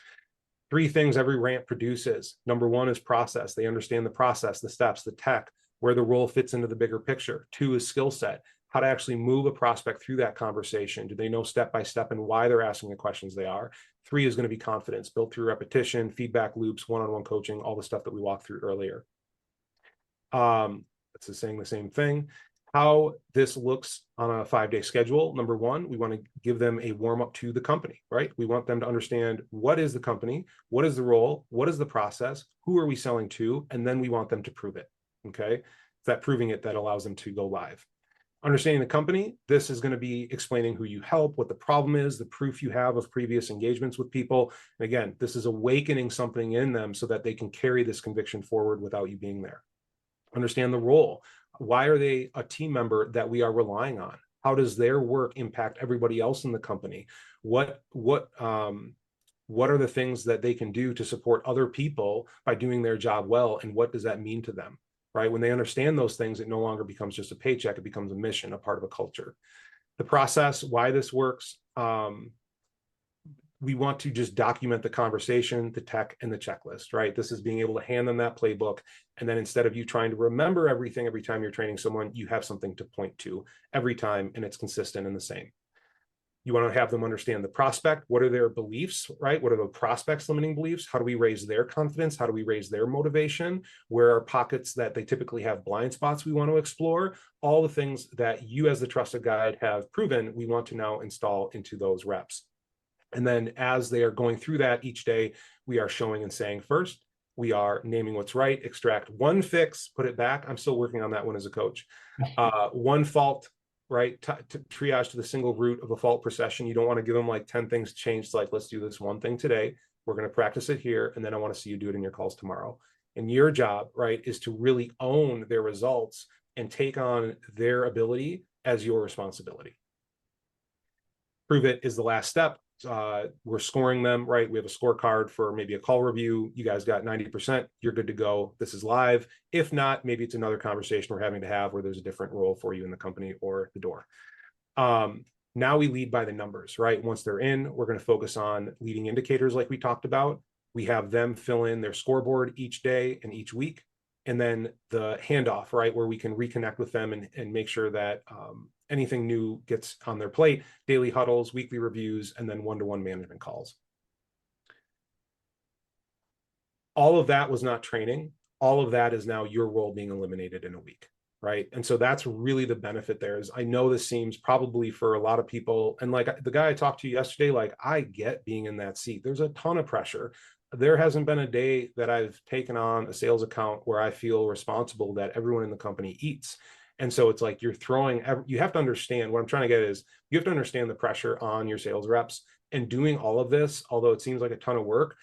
3 things every ramp produces. Number 1 is process. They understand the process, the steps, the tech, where the role fits into the bigger picture. 2 is skill set, how to actually move a prospect through that conversation. Do they know step by step and why they're asking the questions they are? 3 is going to be confidence, built through repetition, feedback loops, one-on-one coaching, all the stuff that we walked through earlier. It's saying the same thing. How this looks on a 5-day schedule. Number 1, we want to give them a warm-up to the company, right? We want them to understand what is the company, what is the role, what is the process, who are we selling to, and then we want them to prove it. Okay, it's that proving it that allows them to go live. Understanding the company, this is going to be explaining who you help, what the problem is, the proof you have of previous engagements with people. And again, this is awakening something in them so that they can carry this conviction forward without you being there. Understand the role. Why are they a team member that we are relying on? How does their work impact everybody else in the company? What are the things that they can do to support other people by doing their job well? And what does that mean to them? Right? When they understand those things, it no longer becomes just a paycheck. It becomes a mission, a part of a culture. The process, why this works. We want to just document the conversation, the tech, and the checklist, right? This is being able to hand them that playbook. And then instead of you trying to remember everything every time you're training someone, you have something to point to every time, and it's consistent and the same. You want to have them understand the prospect. What are their beliefs, right? What are the prospect's limiting beliefs? How do we raise their confidence? How do we raise their motivation? Where are pockets that they typically have blind spots we want to explore? All the things that you as the trusted guide have proven, we want to now install into those reps. And then as they are going through that each day, we are showing and saying first, we are naming what's right, extract one fix, put it back. I'm still working on that one as a coach. One fault, right? To triage to the single root of a fault procession. You don't want to give them like 10 things changed. Like, let's do this one thing today. We're going to practice it here. And then I want to see you do it in your calls tomorrow. And your job, right, is to really own their results and take on their ability as your responsibility. Prove it is the last step. We're scoring them, right? We have a scorecard for maybe a call review. You guys got 90%. You're good to go. This is live. If not, maybe it's another conversation we're having to have where there's a different role for you in the company or the door. Now we lead by the numbers, right? Once they're in, we're going to focus on leading indicators like we talked about. We have them fill in their scoreboard each day and each week. And then the handoff, right, where we can reconnect with them and make sure that anything new gets on their plate, daily huddles, weekly reviews, and then one-to-one management calls. All of that was not training. all of that is now your role being eliminated in a week, right? And so that's really the benefit there. Is I know this seems probably for a lot of people, and like the guy I talked to yesterday, like I get being in that seat. There's a ton of pressure. There hasn't been a day that I've taken on a sales account where I feel responsible that everyone in the company eats. And so it's like you're throwing, you have to understand what I'm trying to get is you have to understand the pressure on your sales reps, and doing all of this, although it seems like a ton of work,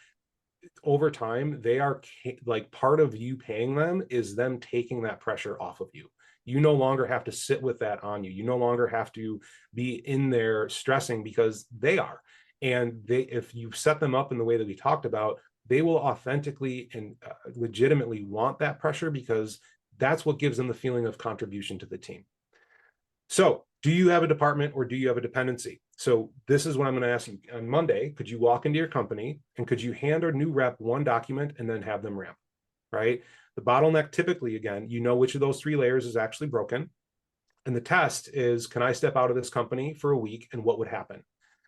over time, they are like part of you paying them is them taking that pressure off of you. You no longer have to sit with that on you. You no longer have to be in there stressing because they are. And they, if you set them up in the way that we talked about, they will authentically and legitimately want that pressure because that's what gives them the feeling of contribution to the team. So do you have a department or do you have a dependency? So this is what I'm going to ask you. On Monday, could you walk into your company and could you hand a new rep one document and then have them ramp, right? The bottleneck typically, again, you know which of those 3 layers is actually broken. And the test is, can I step out of this company for a week and what would happen?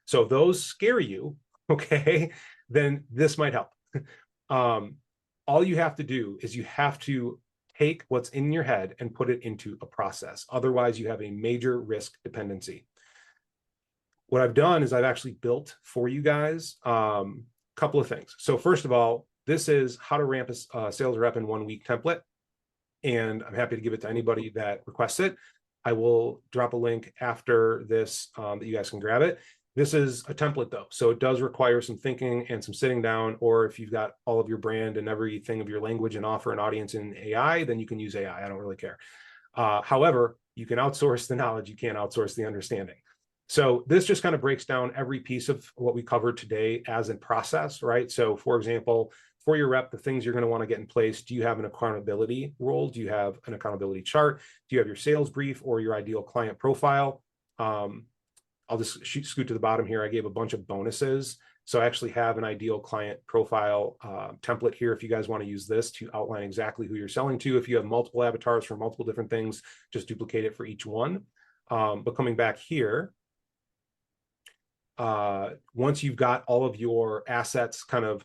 So if those scare you, okay, then this might help. All you have to do is you have to take what's in your head and put it into a process. Otherwise, you have a major risk dependency. What I've done is I've actually built for you guys a couple of things. So first of all, this is how to ramp a sales rep in 1 week template. And I'm happy to give it to anybody that requests it. I will drop a link after this that you guys can grab it. This is a template though, so it does require some thinking and some sitting down, or if you've got all of your brand and everything of your language and offer an audience in AI, then you can use AI. I don't really care. However, you can outsource the knowledge, you can't outsource the understanding. So this just kind of breaks down every piece of what we covered today as a process, right? So for example, for your rep, the things you're going to want to get in place, do you have an accountability role? Do you have an accountability chart? Do you have your sales brief or your ideal client profile? I'll just scoot to the bottom here. I gave a bunch of bonuses. So I actually have an ideal client profile template here if you guys want to use this to outline exactly who you're selling to. If you have multiple avatars for multiple different things, just duplicate it for each one. But coming back here, once you've got all of your assets kind of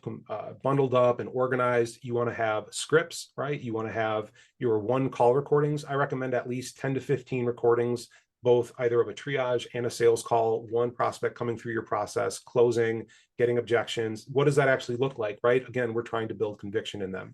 bundled up and organized, you want to have scripts, right? You want to have your 1 call recordings. I recommend at least 10 to 15 recordings, both either of a triage and a sales call, 1 prospect coming through your process, closing, getting objections. What does that actually look like, right? Again, we're trying to build conviction in them.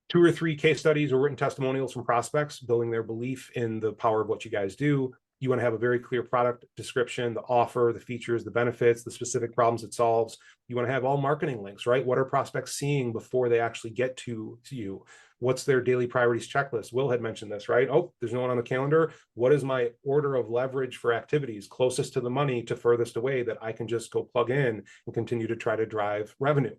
2 or 3 case studies or written testimonials from prospects, building their belief in the power of what you guys do. You want to have a very clear product description, the offer, the features, the benefits, the specific problems it solves. You want to have all marketing links, right? What are prospects seeing before they actually get to you? What's their daily priorities checklist? Will had mentioned this, right? Oh, there's no one on the calendar. What is my order of leverage for activities closest to the money to furthest away that I can just go plug in and continue to try to drive revenue?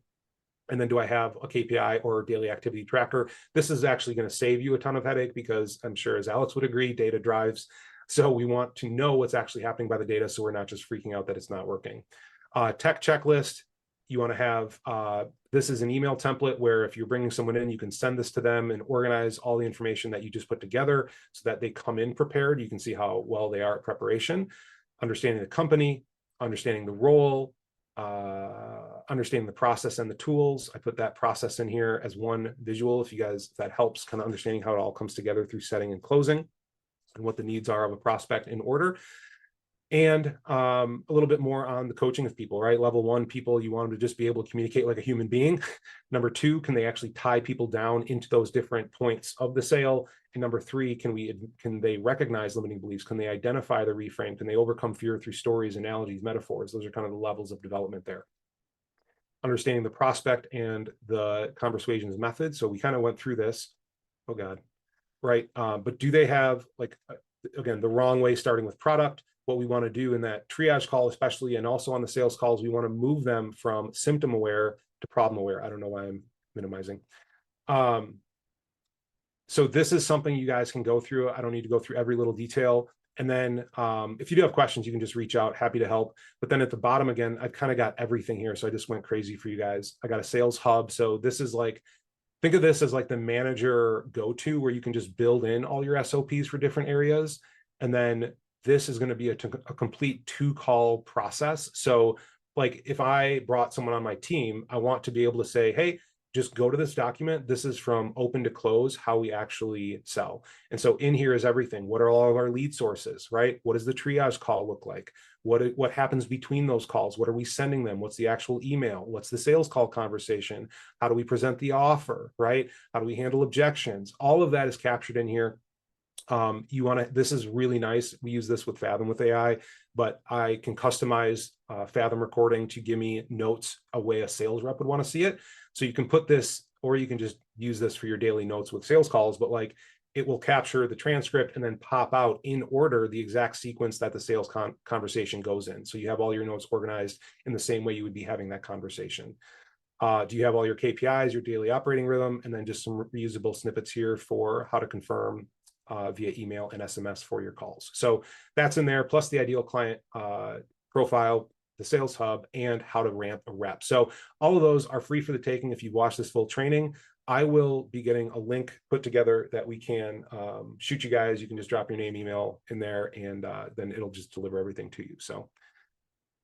And then do I have a KPI or daily activity tracker? This is actually going to save you a ton of headache because I'm sure, as Alex would agree, data drives. So we want to know what's actually happening by the data so we're not just freaking out that it's not working. Tech checklist, you want to have, this is an email template where if you're bringing someone in, you can send this to them and organize all the information that you just put together so that they come in prepared. You can see how well they are at preparation, understanding the company, understanding the role, understanding the process and the tools. I put that process in here as one visual if you guys, if that helps kind of understanding how it all comes together through setting and closing, and what the needs are of a prospect in order. And a little bit more on the coaching of people, right? Level 1, people, you want them to just be able to communicate like a human being. Number 2, can they actually tie people down into those different points of the sale? And number 3, can they recognize limiting beliefs? Can they identify the reframe? Can they overcome fear through stories, analogies, metaphors? Those are kind of the levels of development there. Understanding the prospect and the Conversuations method. So we kind of went through this. Oh God. Right. But do they have, like, again, the wrong way, starting with product? What we want to do in that triage call, especially, and also on the sales calls, we want to move them from symptom aware to problem aware. I don't know why I'm minimizing. So this is something you guys can go through. I don't need to go through every little detail. And then if you do have questions, you can just reach out. Happy to help. But then at the bottom, again, I've kind of got everything here. So I just went crazy for you guys. I got a sales hub. So this is like, think of this as like the manager go-to where you can just build in all your SOPs for different areas. And then this is going to be a complete 2-call process. So like if I brought someone on my team, I want to be able to say, hey, just go to this document. This is from open to close, how we actually sell. And so in here is everything. What are all of our lead sources, right? What does the triage call look like? What happens between those calls? What are we sending them? What's the actual email? What's the sales call conversation? How do we present the offer, right? How do we handle objections? All of that is captured in here. This is really nice. We use this with Fathom with AI, but I can customize Fathom recording to give me notes a way a sales rep would want to see it. So you can put this, or you can just use this for your daily notes with sales calls, but like it will capture the transcript and then pop out in order the exact sequence that the sales conversation goes in. So you have all your notes organized in the same way you would be having that conversation. Do you have all your KPIs, your daily operating rhythm, and then just some reusable snippets here for how to confirm via email and SMS for your calls. So that's in there, plus the ideal client profile, the sales hub, and how to ramp a rep. So all of those are free for the taking if you watch this full training. I will be getting a link put together that we can shoot you guys. You can just drop your name, email in there, and then it'll just deliver everything to you. So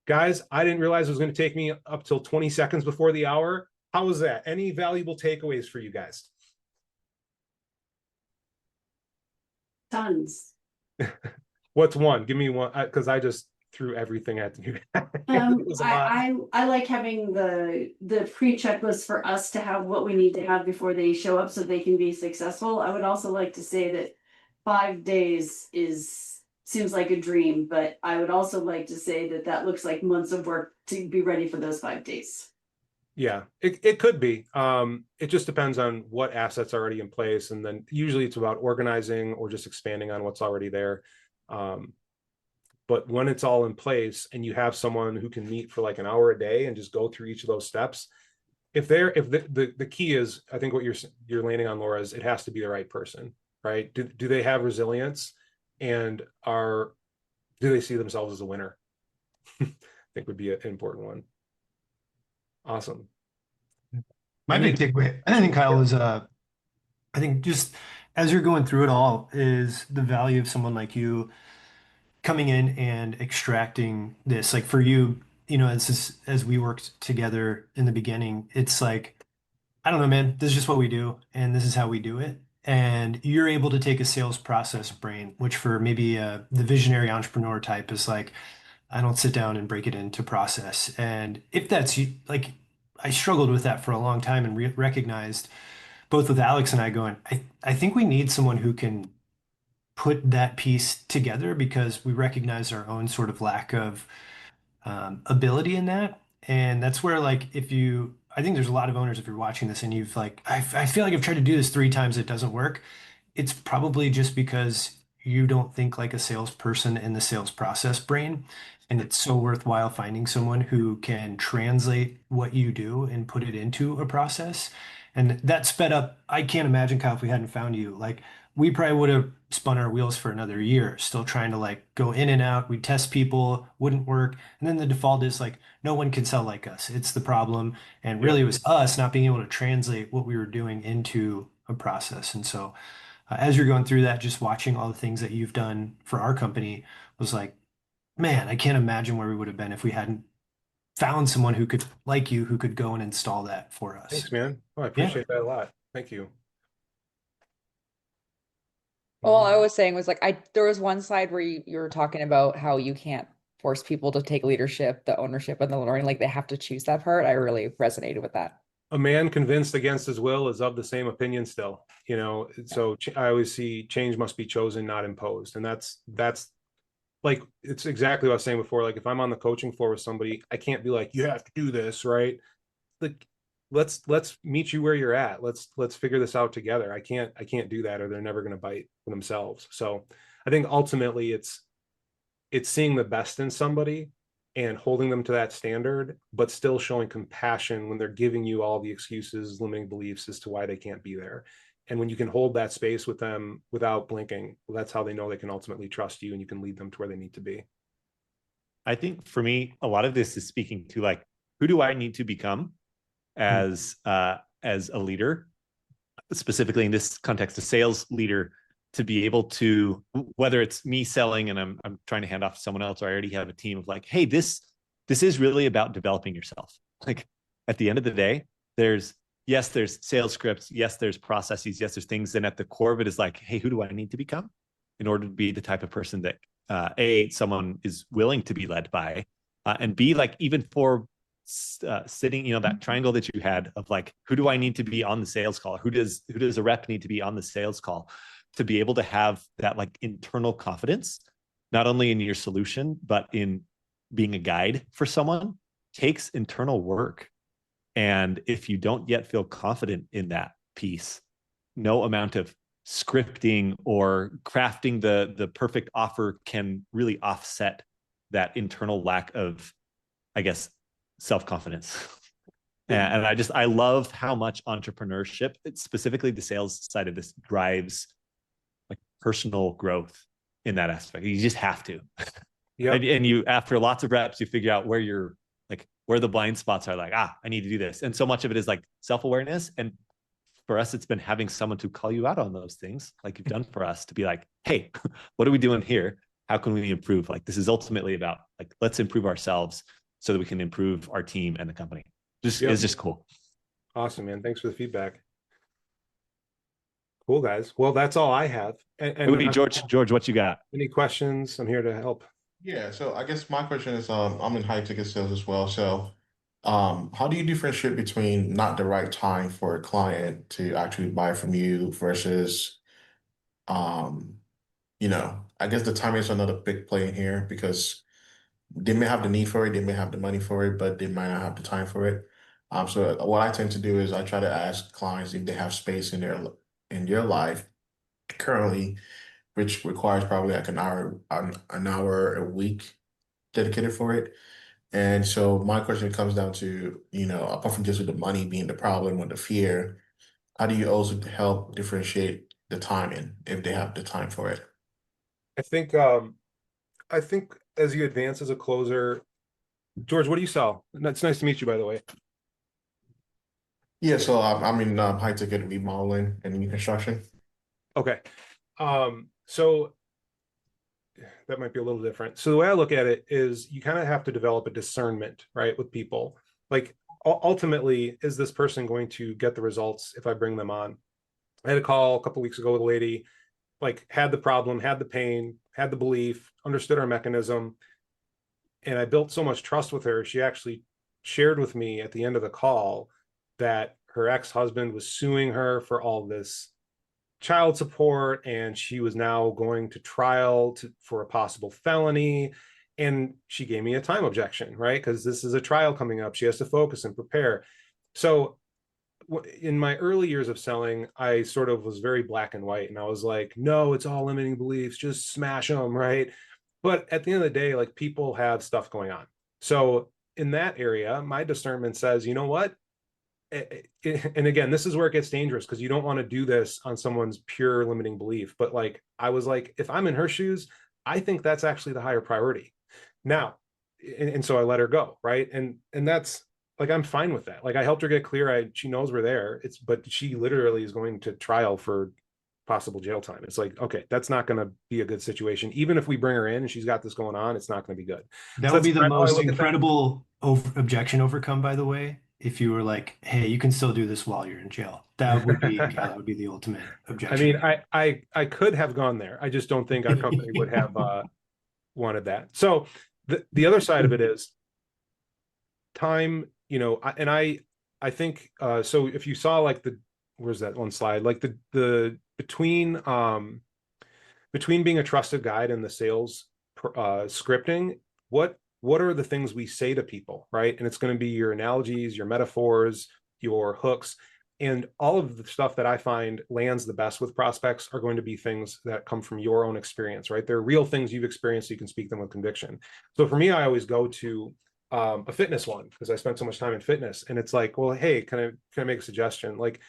guys, I didn't realize it was going to take me up till 20 seconds before the hour. How was that? Any valuable takeaways for you guys? Tons. What's one? Give me one, because I just threw everything at you. I like having the pre-checklist for us to have what we need to have before they show up so they can be successful. I would also like to say that 5 days seems like a dream, but I would also like to say that that looks like months of work to be ready for those 5 days. Yeah, it could be. It just depends on what assets are already in place. And then usually it's about organizing or just expanding on what's already there. But when it's all in place and you have someone who can meet for like an hour a day and just go through each of those steps, if the key is, I think what you're landing on, Laura, is it has to be the right person, right? Do they have resilience, and do they see themselves as a winner? I think would be an important one. Awesome. My big takeaway, I think, Kyle, is I think just as you're going through it all is the value of someone like you coming in and extracting this. Like for you, as we worked together in the beginning, it's like, I don't know, man, this is just what we do and this is how we do it. And you're able to take a sales process brain, which for maybe the visionary entrepreneur type is like, I don't sit down and break it into process. And if that's like, I struggled with that for a long time and recognized both with Alex and I going, I think we need someone who can put that piece together because we recognize our own sort of lack of ability in that. And that's where, like, I think there's a lot of owners, if you're watching this and you've like, I feel like I've tried to do this 3 times, it doesn't work. It's probably just because you don't think like a salesperson in the sales process brain. And it's so worthwhile finding someone who can translate what you do and put it into a process. And that sped up. I can't imagine, Kyle, if we hadn't found you, like we probably would have spun our wheels for another year, still trying to like go in and out. We test people, wouldn't work. And then the default is like, no one can sell like us. It's the problem. And really it was us not being able to translate what we were doing into a process. And so as you're going through that, just watching all the things that you've done for our company was like, man, I can't imagine where we would have been if we hadn't found someone who could, like you, who could go and install that for us. Thanks, man. Oh, I appreciate that a lot. Thank you. All I was saying was like, there was one slide where you were talking about how you can't force people to take leadership, the ownership and the learning, like they have to choose that part. I really resonated with that. A man convinced against his will is of the same opinion still, so I always see change must be chosen, not imposed. And that's like, it's exactly what I was saying before. Like if I'm on the coaching floor with somebody, I can't be like, you have to do this, right? Like, let's meet you where you're at. Let's figure this out together. I can't do that, or they're never going to bite for themselves. So I think ultimately it's seeing the best in somebody and holding them to that standard, but still showing compassion when they're giving you all the excuses, limiting beliefs as to why they can't be there. And when you can hold that space with them without blinking, well, that's how they know they can ultimately trust you and you can lead them to where they need to be. I think for me, a lot of this is speaking to like, who do I need to become as a leader, specifically in this context, a sales leader, to be able to, whether it's me selling and I'm trying to hand off to someone else, or I already have a team of like, hey, this is really about developing yourself. Like at the end of the day, there's yes, there's sales scripts. Yes, there's processes. Yes, there's things. And at the core of it is like, hey, who do I need to become in order to be the type of person that A, someone is willing to be led by, and B, like even for sitting, that triangle that you had of like, who do I need to be on the sales call? Who does a rep need to be on the sales call to be able to have that like internal confidence, not only in your solution, but in being a guide for someone, takes internal work. And if you don't yet feel confident in that piece, no amount of scripting or crafting the perfect offer can really offset that internal lack of, I guess, self-confidence. And I love how much entrepreneurship, specifically the sales side of this, drives like personal growth in that aspect. You just have to. Yeah. And you, after lots of reps, you figure out where the blind spots are, like, I need to do this. And so much of it is like self-awareness. And for us, it's been having someone to call you out on those things, like you've done for us, to be like, hey, what are we doing here? How can we improve? Like, this is ultimately about like, let's improve ourselves so that we can improve our team and the company. It's just cool. Awesome, man. Thanks for the feedback. Cool, guys. Well, that's all I have. And George, what you got? Any questions? I'm here to help. Yeah, so I guess my question is, I'm in high ticket sales as well. So, how do you differentiate between not the right time for a client to actually buy from you versus, um, I guess the timing is another big play in here because they may have the need for it, they may have the money for it, but they might not have the time for it. So what I tend to do is I try to ask clients if they have space in their life currently, which requires probably like an hour a week dedicated for it. And so my question comes down to, apart from just with the money being the problem or the fear, how do you also help differentiate the timing if they have the time for it? I think as you advance as a closer, George, what do you sell? It's nice to meet you, by the way. Yeah, so I'm in high ticket remodeling and new construction. Okay. So that might be a little different. So the way I look at it is you kind of have to develop a discernment, right, with people. Like ultimately, is this person going to get the results if I bring them on? I had a call a couple of weeks ago with a lady, like had the problem, had the pain, had the belief, understood our mechanism. And I built so much trust with her. She actually shared with me at the end of the call that her ex-husband was suing her for all this child support, and she was now going to trial for a possible felony. And she gave me a time objection, right? Because this is a trial coming up. She has to focus and prepare. So in my early years of selling, I sort of was very black and white. And I was like, no, it's all limiting beliefs, just smash them, right? But at the end of the day, like people have stuff going on. So in that area, my discernment says, you know what? And again, this is where it gets dangerous because you don't want to do this on someone's pure limiting belief. But like, I was like, if I'm in her shoes, I think that's actually the higher priority now. And so I let her go. Right. And that's like, I'm fine with that. Like I helped her get clear. She knows we're there. But she literally is going to trial for possible jail time. It's like, okay, that's not going to be a good situation. Even if we bring her in and she's got this going on, it's not going to be good. That would be the most incredible objection overcome, by the way. If you were like, hey, you can still do this while you're in jail. That would be that would be the ultimate objection. I mean, I could have gone there. I just don't think our company would have wanted that. So the other side of it is time, I think so if you saw like where's that one slide? Like the between being a trusted guide and the sales scripting, what are the things we say to people, right? And it's going to be your analogies, your metaphors, your hooks, and all of the stuff that I find lands the best with prospects are going to be things that come from your own experience, right? They're real things you've experienced, so you can speak them with conviction. So for me, I always go to a fitness one because I spent so much time in fitness, and it's like, well, hey, can I make a suggestion? Like,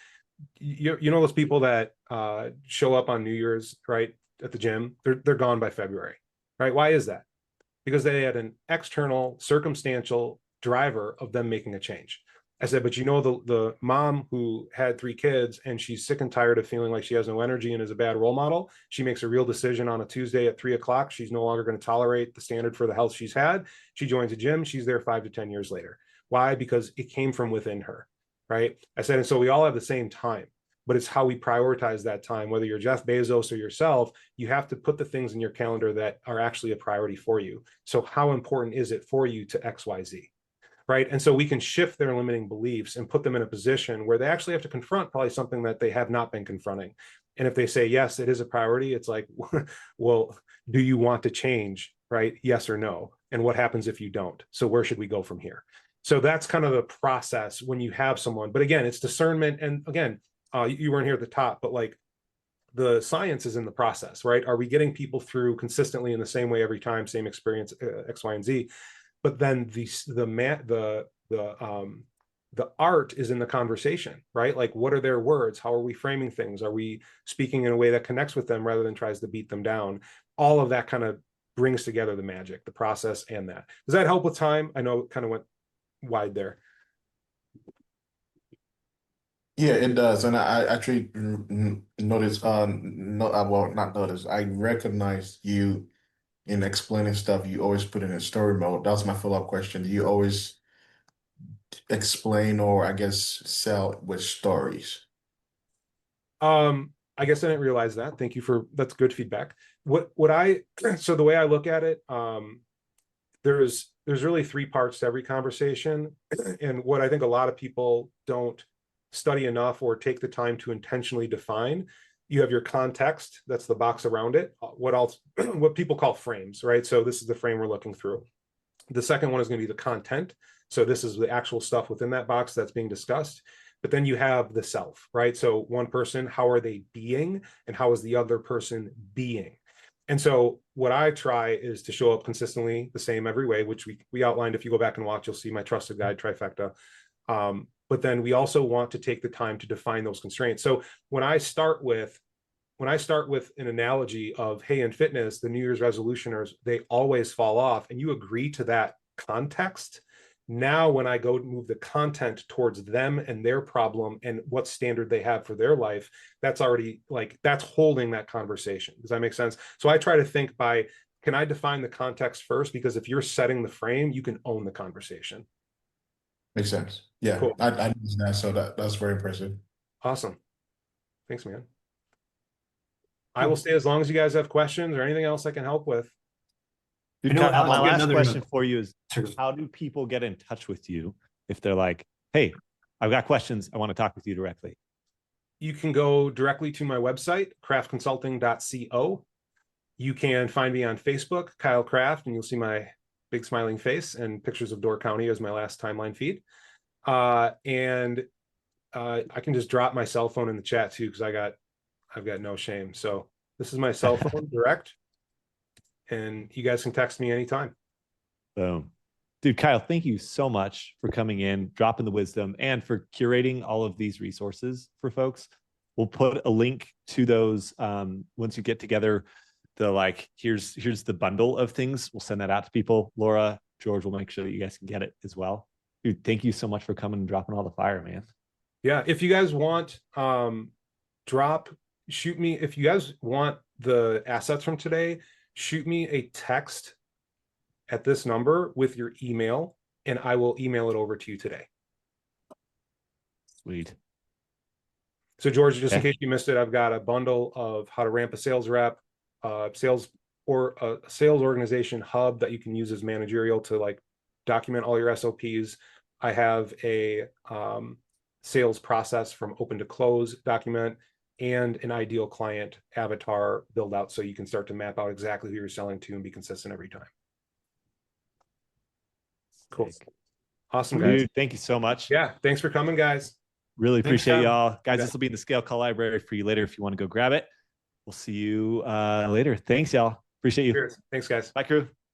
you know those people that show up on New Year's, right, at the gym, they're gone by February, right? Why is that? Because they had an external circumstantial driver of them making a change. I said, but the mom who had 3 kids and she's sick and tired of feeling like she has no energy and is a bad role model. She makes a real decision on a Tuesday at 3 o'clock. She's no longer going to tolerate the standard for the health she's had. She joins a gym. She's there 5 to 10 years later. Why? Because it came from within her. right? I said, and so we all have the same time, but it's how we prioritize that time. Whether you're Jeff Bezos or yourself, you have to put the things in your calendar that are actually a priority for you. So how important is it for you to XYZ? Right. And so we can shift their limiting beliefs and put them in a position where they actually have to confront probably something that they have not been confronting. And if they say, yes, it is a priority, it's like, well, do you want to change? Right? Yes or no. And what happens if you don't? So where should we go from here? So that's kind of the process when you have someone. But again, it's discernment. And again, you weren't here at the top, but like the science is in the process, right? Are we getting people through consistently in the same way every time, same experience, X, Y, and Z? But then the art is in the conversation, right? Like, what are their words? How are we framing things? Are we speaking in a way that connects with them rather than tries to beat them down? All of that kind of brings together the magic, the process, and that. Does that help with time? I know it kind of went wide there. Yeah, it does. And I actually noticed, no, well, not noticed, I recognize you in explaining stuff. You always put it in story mode. That was my follow-up question. Do you always explain or I guess sell with stories? I guess I didn't realize that. Thank you that's good feedback. So the way I look at it, there's really three parts to every conversation. And what I think a lot of people don't study enough or take the time to intentionally define. You have your context, that's the box around it. What people call frames, right? So this is the frame we're looking through. The second one is going to be the content. So this is the actual stuff within that box that's being discussed. But then you have the self, right? So one person, how are they being, and how is the other person being? And so what I try is to show up consistently the same every way, which we outlined. If you go back and watch, you'll see my trusted guide trifecta. But then we also want to take the time to define those constraints. So when I start with an analogy of, hey, in fitness, the New Year's resolutioners, they always fall off, and you agree to that context. Now, when I go to move the content towards them and their problem and what standard they have for their life, that's already that's holding that conversation. Does that make sense? So I try to think can I define the context first? Because if you're setting the frame, you can own the conversation. Makes sense. Yeah, cool. I noticed that, so that's very impressive. Awesome. Thanks, man. I will stay as long as you guys have questions or anything else I can help with. Dude, Kyle, my last question for you is, how do people get in touch with you if they're like, hey, I've got questions, I want to talk with you directly? You can go directly to my website, craftconsulting.co. You can find me on Facebook, Kyle Craft, and you'll see my big smiling face and pictures of Door County as my last timeline feed. And I can just drop my cell phone in the chat too, because I've got no shame. So this is my cell phone direct, and you guys can text me anytime. Boom. Dude, Kyle, thank you so much for coming in, dropping the wisdom, and for curating all of these resources for folks. We'll put a link to those once you get together. Here's the bundle of things. We'll send that out to people. Laura, George will make sure that you guys can get it as well. Dude, thank you so much for coming and dropping all the fire, man. Yeah, if you guys want, shoot me. If you guys want the assets from today, shoot me a text at this number with your email, and I will email it over to you today. Sweet. So George, just in case you missed it, I've got a bundle of how to ramp a sales rep, sales organization hub that you can use as managerial to document all your SOPs. I have a sales process from open to close document and an ideal client avatar build out, so you can start to map out exactly who you're selling to and be consistent every time. Cool. Awesome, guys. Dude, thank you so much. Yeah, thanks for coming, guys. Really appreciate y'all. Guys, this will be in the Scale Call library for you later if you want to go grab it. We'll see you later. Thanks, y'all. Appreciate you. Cheers. Thanks, guys. Bye, crew.